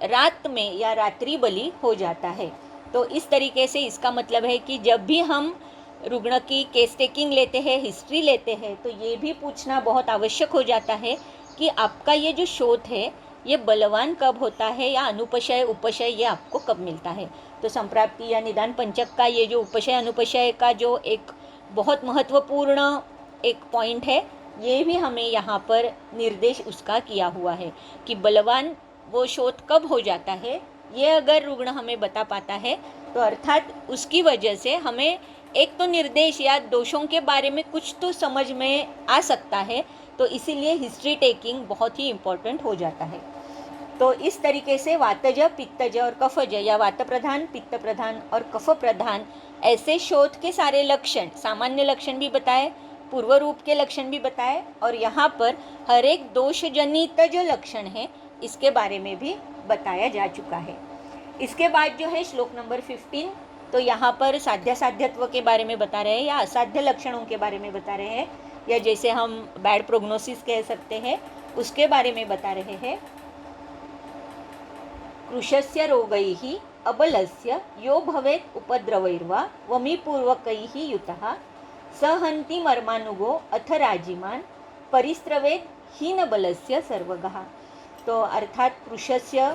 रात में या रात्रि बलि हो जाता है। तो इस तरीके से इसका मतलब है कि जब भी हम रुग्ण की केस टेकिंग लेते हैं, हिस्ट्री लेते हैं, तो ये भी पूछना बहुत आवश्यक हो जाता है कि आपका ये जो शोथ है ये बलवान कब होता है या अनुपशय उपशय ये आपको कब मिलता है। तो संप्राप्ति या निदान पंचक का ये जो उपशय अनुपशय का जो एक बहुत महत्वपूर्ण एक पॉइंट है, ये भी हमें यहाँ पर निर्देश उसका किया हुआ है कि बलवान वो शोथ कब हो जाता है। ये अगर रुग्ण हमें बता पाता है तो अर्थात उसकी वजह से हमें एक तो निर्देश या दोषों के बारे में कुछ तो समझ में आ सकता है। तो इसीलिए हिस्ट्री टेकिंग बहुत ही इम्पोर्टेंट हो जाता है। तो इस तरीके से वातज, पित्तज और कफज या वात प्रधान, पित्त प्रधान और कफ प्रधान ऐसे शोथ के सारे लक्षण, सामान्य लक्षण भी बताए, पूर्व रूप के लक्षण भी बताए, और यहाँ पर हर एक दोष जनित जो लक्षण है इसके बारे में भी बताया जा चुका है। इसके बाद जो है श्लोक नंबर 15, तो यहाँ पर साध्य साध्यत्व के बारे में बता रहे हैं या असाध्य लक्षणों के बारे में बता रहे हैं, या जैसे हम बैड प्रोग्नोसिस कह सकते हैं उसके बारे में बता रहे हैं। कृशस्य रोगैः अबलस्य यो भवेत् उपद्रवैर्वा वमीपूर्वकैः युतः सहन्ति मर्मानुगो अथ राजिमान् परिस्रवेत् हीनबलस्य सर्वगः। तो अर्थात कृशस्य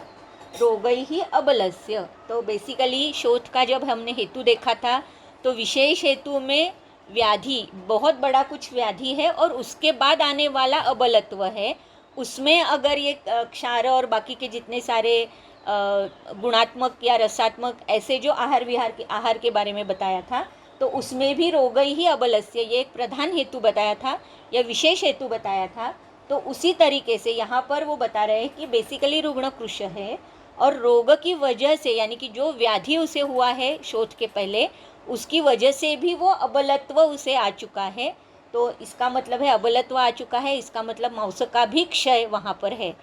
रोगैः अबलस्य, तो बेसिकली शोथ का जब हमने हेतु देखा था तो विशेष हेतु में व्याधि, बहुत बड़ा कुछ व्याधि है और उसके बाद आने वाला अबलत्व है। उसमें अगर ये क्षार और बाकी के जितने सारे गुणात्मक या रसात्मक ऐसे जो आहार के बारे में बताया था, तो उसमें भी रोगैः अबलस्य ये एक प्रधान हेतु बताया था या विशेष हेतु बताया था। तो उसी तरीके से यहाँ पर वो बता रहे हैं कि बेसिकली रुग्ण कृश है और रोग की वजह से, यानी कि जो व्याधि उसे हुआ है शोथ के पहले, उसकी वजह से भी वो अबलत्व उसे आ चुका है। तो इसका मतलब है अबलत्व आ चुका है, इसका मतलब मांस का भी क्षय वहाँ पर है।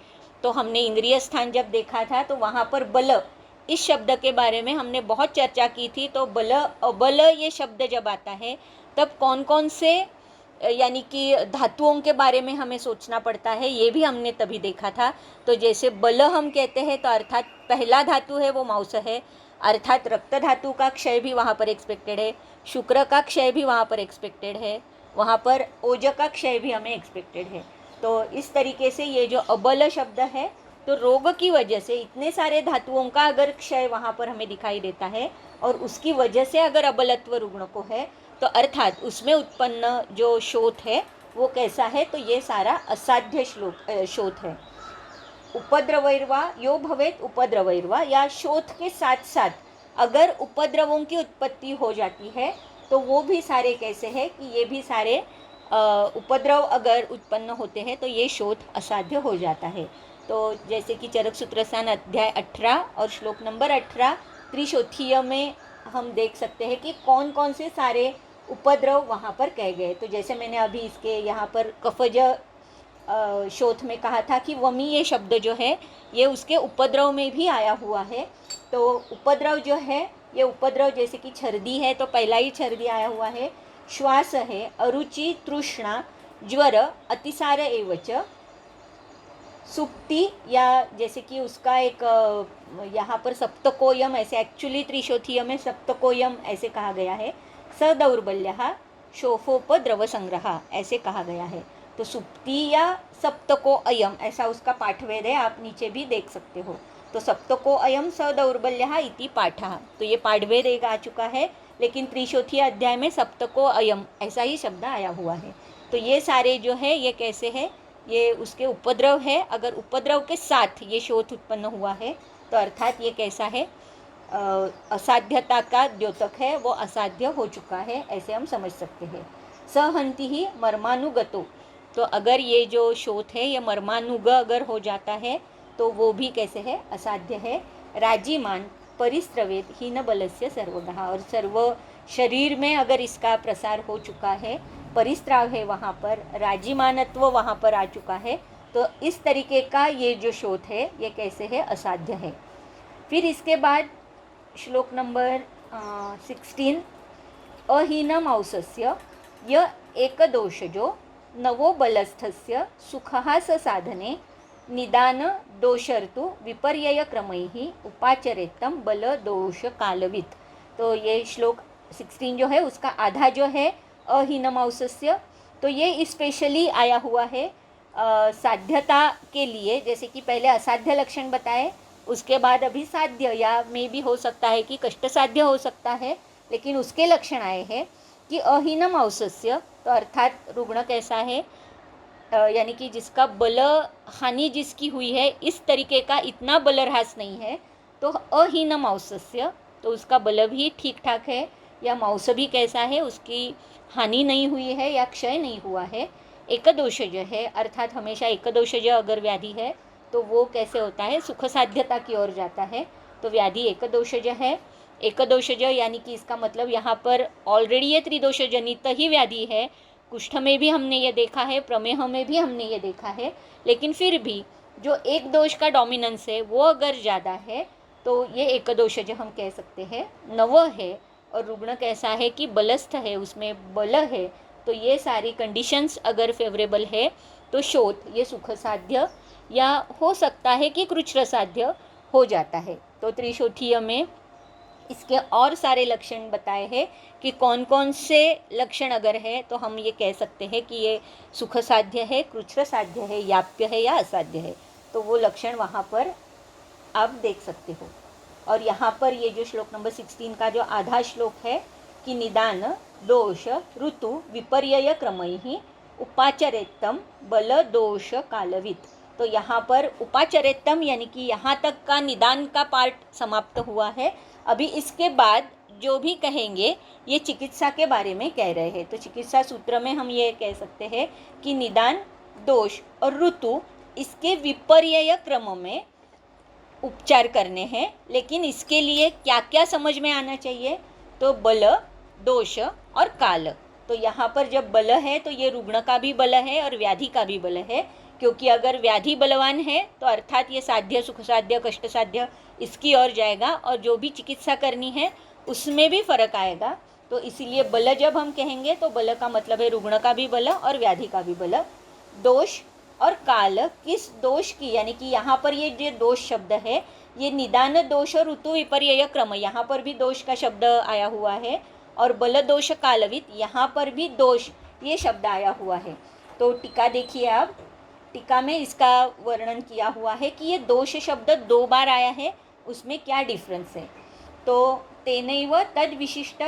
तो हमने इंद्रिय स्थान जब देखा था तो वहाँ पर बल इस शब्द के बारे में हमने बहुत चर्चा की थी। तो बल अबल ये शब्द जब आता है तब कौन कौन से यानी कि धातुओं के बारे में हमें सोचना पड़ता है, ये भी हमने तभी देखा था। तो जैसे बल हम कहते हैं तो अर्थात पहला धातु है वो मांस है, अर्थात रक्त धातु का क्षय भी वहाँ पर एक्सपेक्टेड है, शुक्र का क्षय भी वहाँ पर एक्सपेक्टेड है, वहाँ पर ओज का क्षय भी हमें एक्सपेक्टेड है। तो इस तरीके से ये जो अबल शब्द है, तो रोग की वजह से इतने सारे धातुओं का अगर क्षय वहाँ पर हमें दिखाई देता है और उसकी वजह से अगर अबलत्व रुग्ण को है, तो अर्थात उसमें उत्पन्न जो शोथ है वो कैसा है, तो ये सारा असाध्य शोथ है। उपद्रवैर्वा यो भवेत् उपद्रवैर्वा, या शोथ के साथ साथ अगर उपद्रवों की उत्पत्ति हो जाती है तो वो भी सारे कैसे हैं कि ये भी सारे उपद्रव अगर उत्पन्न होते हैं तो ये शोथ असाध्य हो जाता है। तो जैसे कि चरक सूत्रस्थान अध्याय 18 और श्लोक नंबर 18 त्रिशोथीय में हम देख सकते हैं कि कौन कौन से सारे उपद्रव वहाँ पर कहे गए। तो जैसे मैंने अभी इसके यहाँ पर कफज शोथ में कहा था कि वमी ये शब्द जो है ये उसके उपद्रव में भी आया हुआ है। तो उपद्रव जो है ये उपद्रव जैसे कि छर्दी है तो पहला ही छर्दी आया हुआ है, श्वास है, अरुचि, तृष्णा, ज्वर, अतिसार एवच, सुप्ति या जैसे कि उसका एक यहाँ पर सप्तकोयम ऐसे, एक्चुअली त्रिशोथीय में सप्तकोयम ऐसे कहा गया है। सदौर्बल्यः शोफोपद्रव संग्रह ऐसे कहा गया है। तो सुप्ति या सप्तको अयम ऐसा उसका पाठभेद है, आप नीचे भी देख सकते हो। तो सप्तको अयम सदौर्बल्यः इति पाठः, तो ये पाठभेद एक आ चुका है, लेकिन त्रिशोथीय अध्याय में सप्तको अयम ऐसा ही शब्द आया हुआ है। तो ये सारे जो है ये कैसे है, ये उसके उपद्रव है। अगर उपद्रव के साथ ये शोथ उत्पन्न हुआ है तो अर्थात ये कैसा है, असाध्यता का द्योतक है, वो असाध्य हो चुका है, ऐसे हम समझ सकते हैं। सहंति ही मर्मानुगतो, तो अगर ये जो शोथ है ये मर्मानुग अगर हो जाता है तो वो भी कैसे है, असाध्य है। राजीमान परिस्रवेद हीन बलस्य सर्वगः, और सर्व शरीर में अगर इसका प्रसार हो चुका है, परिस्राव है वहाँ पर, राजीमानत्व वहाँ पर आ चुका है, तो इस तरीके का ये जो शोथ है ये कैसे है, असाध्य है। फिर इसके बाद श्लोक नंबर 16, अहीनमौसस्य य एकदोषजो नवो बलस्थस्य सुखः स साधने निदान दोषर्तु विपर्ययक्रमैः उपाचरेत्तम बल दोष कालवित। तो ये श्लोक 16 जो है उसका आधा जो है अहीनमौसस्य, तो ये स्पेशली आया हुआ है साध्यता के लिए। जैसे कि पहले असाध्य लक्षण बताए, उसके बाद अभी साध्य या में भी हो सकता है कि कष्ट साध्य हो सकता है, लेकिन उसके लक्षण आए हैं कि अहीनमौसस्य, तो अर्थात रुग्ण कैसा है, यानी कि जिसका बल हानि जिसकी हुई है इस तरीके का इतना बलरहास नहीं है, तो अहीनमौसस्य, तो उसका बल भी ठीक ठाक है, या मौस भी कैसा है, उसकी हानि नहीं हुई है या क्षय नहीं हुआ है। एकदोषज है, अर्थात हमेशा एकदोषज अगर व्याधि है तो वो कैसे होता है, सुख साध्यता की ओर जाता है। तो व्याधि एकदोषज है। एकदोषज यानी कि इसका मतलब यहाँ पर ऑलरेडी ये त्रिदोष जनित ही व्याधि है। कुष्ठ में भी हमने ये देखा है, प्रमेह में भी हमने ये देखा है, लेकिन फिर भी जो एक दोष का डोमिनेंस है वो अगर ज़्यादा है तो ये एकदोषज हम कह सकते हैं। नव है और रुग्ण कैसा है कि बलस्थ है, उसमें बल है, तो ये सारी कंडीशंस अगर फेवरेबल है तो शोथ ये सुख साध्य या हो सकता है कि कृच्छ्र साध्य हो जाता है। तो त्रिशोथीय में इसके और सारे लक्षण बताए हैं कि कौन कौन से लक्षण अगर है तो हम ये कह सकते हैं कि ये सुख साध्य है, कृच्छ्र साध्य है, याप्य है या असाध्य है। तो वो लक्षण वहाँ पर आप देख सकते हो। और यहाँ पर ये जो श्लोक नंबर 16 का जो आधा श्लोक है कि निदान दोष ऋतु विपर्यय क्रमैः उपाचरेत्तम बल दोष कालवित। तो यहाँ पर उपाचरेत्तम यानी कि यहाँ तक का निदान का पार्ट समाप्त हुआ है। अभी इसके बाद जो भी कहेंगे ये चिकित्सा के बारे में कह रहे हैं। तो चिकित्सा सूत्र में हम ये कह सकते हैं कि निदान दोष और ऋतु इसके विपर्यय क्रम में उपचार करने हैं, लेकिन इसके लिए क्या क्या समझ में आना चाहिए, तो बल, दोष और काल। तो यहाँ पर जब बल है तो ये रुग्ण का भी बल है और व्याधि का भी बल है, क्योंकि अगर व्याधि बलवान है तो अर्थात ये साध्य, सुख साध्य, कष्ट साध्य इसकी ओर जाएगा और जो भी चिकित्सा करनी है उसमें भी फर्क आएगा। तो इसीलिए बल जब हम कहेंगे तो बल का मतलब है रुग्ण का भी बल और व्याधि का भी बल। दोष और काल, किस दोष की, यानी कि यहाँ पर ये जो दोष शब्द है ये निदान दोष और ऋतु विपर्यय क्रम, यहाँ पर भी दोष का शब्द आया हुआ है, और बल दोष कालवित यहाँ पर भी दोष ये शब्द आया हुआ है। तो टीका देखिए आप, टीका में इसका वर्णन किया हुआ है कि ये दोष शब्द 2 बार आया है, उसमें क्या डिफरेंस है। तो तेनैव तद विशिष्ट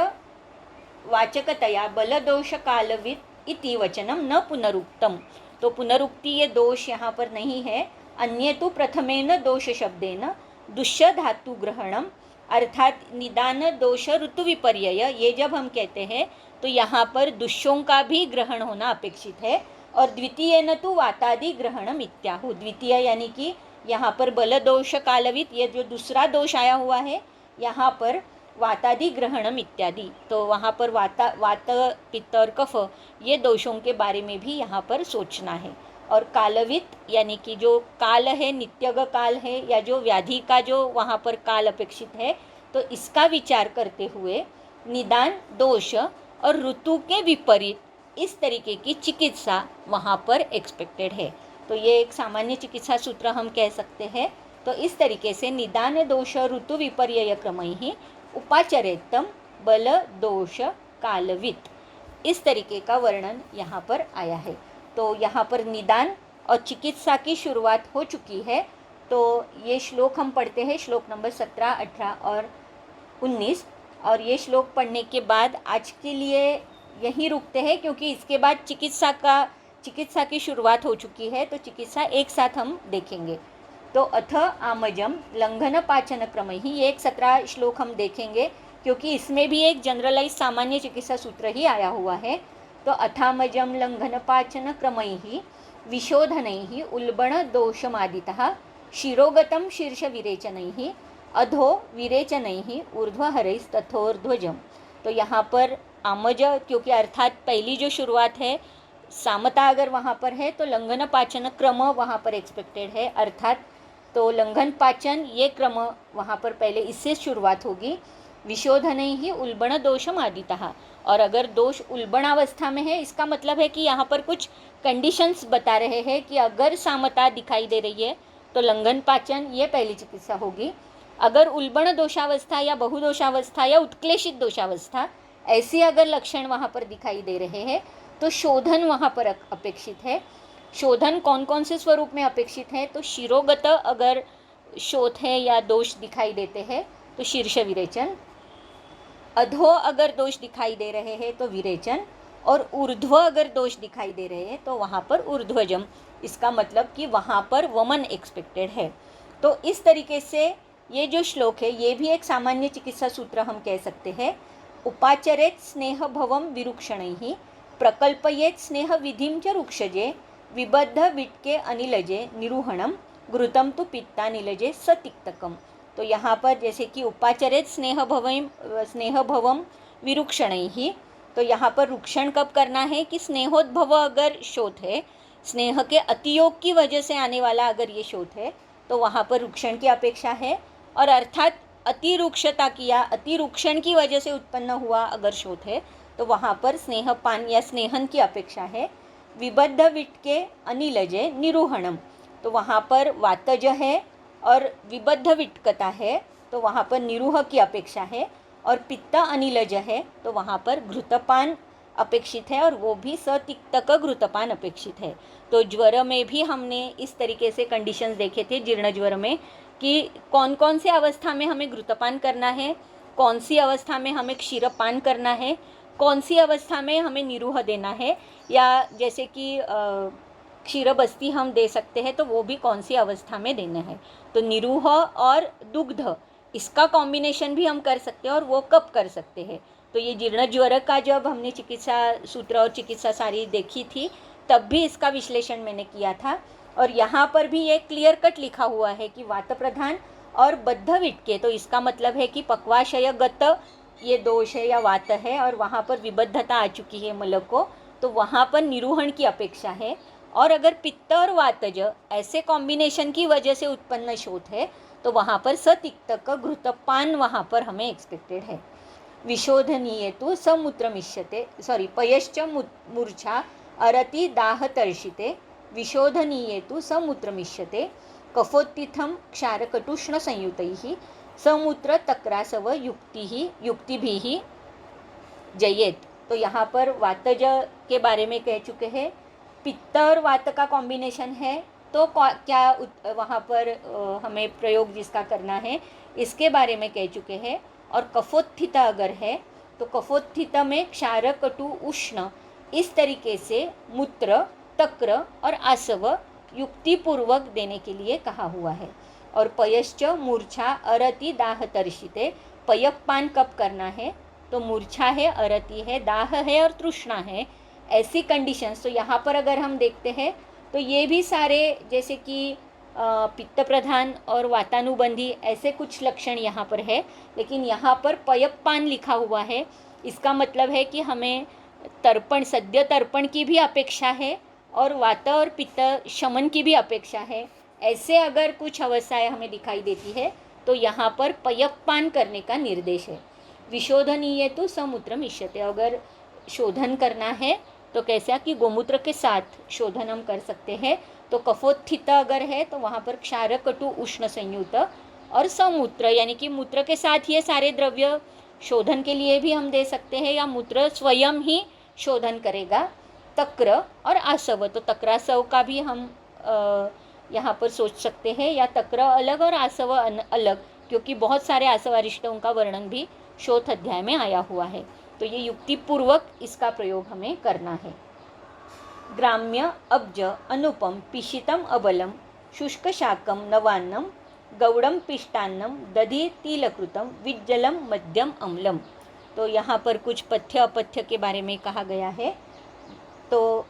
वाचकतया बल दोष कालवित इति वचनम न पुनरुक्तम। तो पुनरुक्ति ये दोष यहाँ पर नहीं है। अन्य तो प्रथमेन दोष शब्देन दुष्य धातु ग्रहणम, अर्थात निदान दोष ऋतु विपर्यय, ये जब हम कहते हैं तो यहाँ पर दुष्यों का भी ग्रहण होना अपेक्षित है। और द्वितीय न तो वातादि ग्रहणम इत्याहु, द्वितीय यानी कि यहाँ पर बल दोष कालवित ये जो दूसरा दोष आया हुआ है यहाँ पर वातादि ग्रहणम इत्यादि, तो वहाँ पर वात पित्त और कफ ये दोषों के बारे में भी यहाँ पर सोचना है। और कालवित यानी कि जो काल है, नित्यग काल है, या जो व्याधि का जो वहाँ पर काल अपेक्षित है, तो इसका विचार करते हुए निदान दोष और ऋतु के विपरीत इस तरीके की चिकित्सा वहाँ पर एक्सपेक्टेड है। तो ये एक सामान्य चिकित्सा सूत्र हम कह सकते हैं। तो इस तरीके से निदान दोष ऋतु विपर्यय क्रमैः उपाचरेत्तम बल दोष कालवित, इस तरीके का वर्णन यहाँ पर आया है। तो यहाँ पर निदान और चिकित्सा की शुरुआत हो चुकी है। तो ये श्लोक हम पढ़ते हैं, श्लोक नंबर 17, 18 और 19। और ये श्लोक पढ़ने के बाद आज के लिए यहीं रुकते हैं, क्योंकि इसके बाद चिकित्सा की शुरुआत हो चुकी है। तो चिकित्सा एक साथ हम देखेंगे। तो अथ आमजम लंघन पाचन क्रमैः, ये एक 17 श्लोक हम देखेंगे, क्योंकि इसमें भी एक जनरलाइज सामान्य चिकित्सा सूत्र ही आया हुआ है। तो अथामजम लंघन पाचन क्रमैः विशोधनैः उल्बण दोषमादितः शिरोगतं शीर्ष विरेचनैः अधो विरेचनैः ऊर्ध्वहरैस्तथोर्ध्वजम। तो यहाँ पर आमज, क्योंकि अर्थात पहली जो शुरुआत है सामता अगर वहाँ पर है तो लंघन पाचन क्रम वहाँ पर एक्सपेक्टेड है, अर्थात तो लंघन पाचन ये क्रम वहाँ पर पहले इससे शुरुआत होगी। विशोधनैः उल्बण दोषमादितः, और अगर दोष उल्बणावस्था में है इसका मतलब है कि यहाँ पर कुछ कंडीशंस बता रहे हैं कि अगर सामता दिखाई दे रही है तो लंघन पाचन ये पहली चिकित्सा होगी। अगर उल्बण दोषावस्था या बहुदोषावस्था या उत्क्लेशित दोषावस्था ऐसी अगर लक्षण वहाँ पर दिखाई दे रहे हैं तो शोधन वहाँ पर अपेक्षित है। शोधन कौन कौन से स्वरूप में अपेक्षित है? तो शिरोगत अगर शोथ है या दोष दिखाई देते हैं तो शीर्ष विरेचन, अधो अगर दोष दिखाई दे रहे हैं तो विरेचन, और ऊर्ध्व अगर दोष दिखाई दे रहे हैं तो वहाँ पर ऊर्ध्वजम। इसका मतलब कि वहाँ पर वमन एक्सपेक्टेड है। तो इस तरीके से ये जो श्लोक है ये भी एक सामान्य चिकित्सा सूत्र हम कह सकते हैं। उपाचरेत स्नेह भवम विरुक्षणैः प्रकल्पयेत स्नेह विधिं च रुक्षजे विबद्ध विटके अनिलजे निरूहणम घृतम तु पित्तानिलजे सतिक्तकम। तो यहाँ पर जैसे कि उपाचरेत स्नेह भवम विरुक्षणैः, तो यहाँ पर रुक्षण कब करना है कि स्नेहोद्भव अगर शोथ है, स्नेह के अतियोग की वजह से आने वाला अगर ये शोथ है तो वहाँ पर रुक्षण की अपेक्षा है। और अर्थात अतिरुक्षता की या अतिरुक्षण की वजह से उत्पन्न हुआ अगर शोथ है तो वहाँ पर स्नेहपान या स्नेहन की अपेक्षा है। विबद्ध विटके अनिलजे निरूहणम, तो वहाँ पर वातज है और विबद्ध विटकता है तो वहाँ पर निरूह की अपेक्षा है। और पित्त अनिलज है तो वहाँ पर घृतपान अपेक्षित है, और वो भी सतिक्तक घृतपान अपेक्षित है। तो ज्वर में भी हमने इस तरीके से कंडीशंस देखे थे जीर्ण ज्वर में कि कौन कौन सी अवस्था में हमें घृतपान करना है, कौन सी अवस्था में हमें क्षीरपान करना है, कौन सी अवस्था में हमें निरूह देना है, या जैसे कि क्षीरबस्ती हम दे सकते हैं तो वो भी कौन सी अवस्था में देना है। तो निरूह और दुग्ध इसका कॉम्बिनेशन भी हम कर सकते हैं, और वो कब कर सकते हैं। तो ये जीर्ण ज्वर का जब हमने चिकित्सा सूत्र और चिकित्सा सारी देखी थी तब भी इसका विश्लेषण मैंने किया था। और यहाँ पर भी एक क्लियर कट लिखा हुआ है कि वात प्रधान और बद्ध विटके, तो इसका मतलब है कि पक्वाशयगत ये दोष है या वात है और वहाँ पर विबद्धता आ चुकी है मल को, तो वहाँ पर निरूहण की अपेक्षा है। और अगर पित्त और वातज ऐसे कॉम्बिनेशन की वजह से उत्पन्न शोथ है तो वहाँ पर सतिक्तक घृतपान वहाँ पर हमें एक्सपेक्टेड है। विशोधनीय तो समुत्रमिष्यते पयश्च मूर्छा अरति दाहतर्षिते विशोधनीय तो समुत्रमिष्यते कफोत्थितं क्षारकटुष्ण संयुतैः समुद्र तक्रासव युक्तिभिः जयेत। तो यहाँ पर वातज के बारे में कह चुके हैं। पित्त और वात का कॉम्बिनेशन है तो क्या वहाँ पर हमें प्रयोग जिसका करना है इसके बारे में कह चुके हैं। और कफोत्थित अगर है तो कफोत्थित में क्षार कटु उष्ण इस तरीके से मूत्र तक्र और आसव युक्तिपूर्वक देने के लिए कहा हुआ है। और पयश्च मूर्छा अरति दाहतर्षिते, पयपान कब करना है तो मूर्छा है, अरति है, दाह है और तृष्णा है, ऐसी कंडीशंस। तो यहाँ पर अगर हम देखते हैं तो ये भी सारे जैसे कि पित्त प्रधान और वातानुबंधी ऐसे कुछ लक्षण यहाँ पर है, लेकिन यहाँ पर पयपान लिखा हुआ है। इसका मतलब है कि हमें तर्पण सद्य तर्पण की भी अपेक्षा है और वात और पित्त शमन की भी अपेक्षा है। ऐसे अगर कुछ अवस्थाएं हमें दिखाई देती है तो यहाँ पर पयपान करने का निर्देश है। विशोधनीय तो समुद्र मिश्यते, अगर शोधन करना है तो कैसा कि गोमूत्र के साथ शोधन हम कर सकते हैं। तो कफोत्थित अगर है तो वहाँ पर क्षार कटु उष्ण संयुक्त और समूत्र, यानी कि मूत्र के साथ ये सारे द्रव्य शोधन के लिए भी हम दे सकते हैं, या मूत्र स्वयं ही शोधन करेगा। तक्र और आसव, तो तक्रासव का भी हम यहाँ पर सोच सकते हैं, या तक्र अलग और आसव अलग, क्योंकि बहुत सारे आसवारिष्टों का वर्णन भी शोथ अध्याय में आया हुआ है। तो ये युक्तिपूर्वक इसका प्रयोग हमें करना है। ग्राम्य अब्ज अनुपम पिशितम अबलम शुष्क शाकम नवान्नम गौड़म पिष्टान्नम दधि तिलकृतम विज्जलम मध्यम अम्लम। तो यहाँ पर कुछ पथ्य अपथ्य के बारे में कहा गया है। तो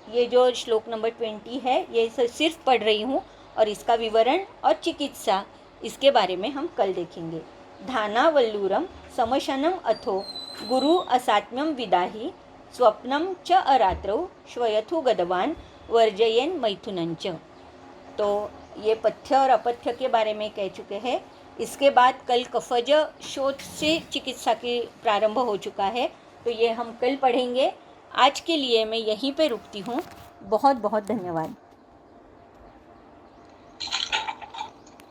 ये जो श्लोक नंबर 20 है ये सिर्फ पढ़ रही हूँ, और इसका विवरण और चिकित्सा इसके बारे में हम कल देखेंगे। धानावल्लूरम समशनम अथो गुरु असात्म्यम विदाहि स्वप्नम च अरात्रौ श्वयथु गदवान वर्जयेन मैथुनंच। तो ये पथ्य और अपथ्य के बारे में कह चुके हैं। इसके बाद कल कफज शोथ से चिकित्सा की प्रारंभ हो चुका है, तो ये हम कल पढ़ेंगे। आज के लिए मैं यहीं पे रुकती हूँ। बहुत बहुत धन्यवाद।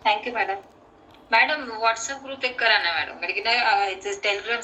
Thank you madam. Madam WhatsApp group एक करा ना मॅडम, म्हणजे की नाही टेलिग्रामचा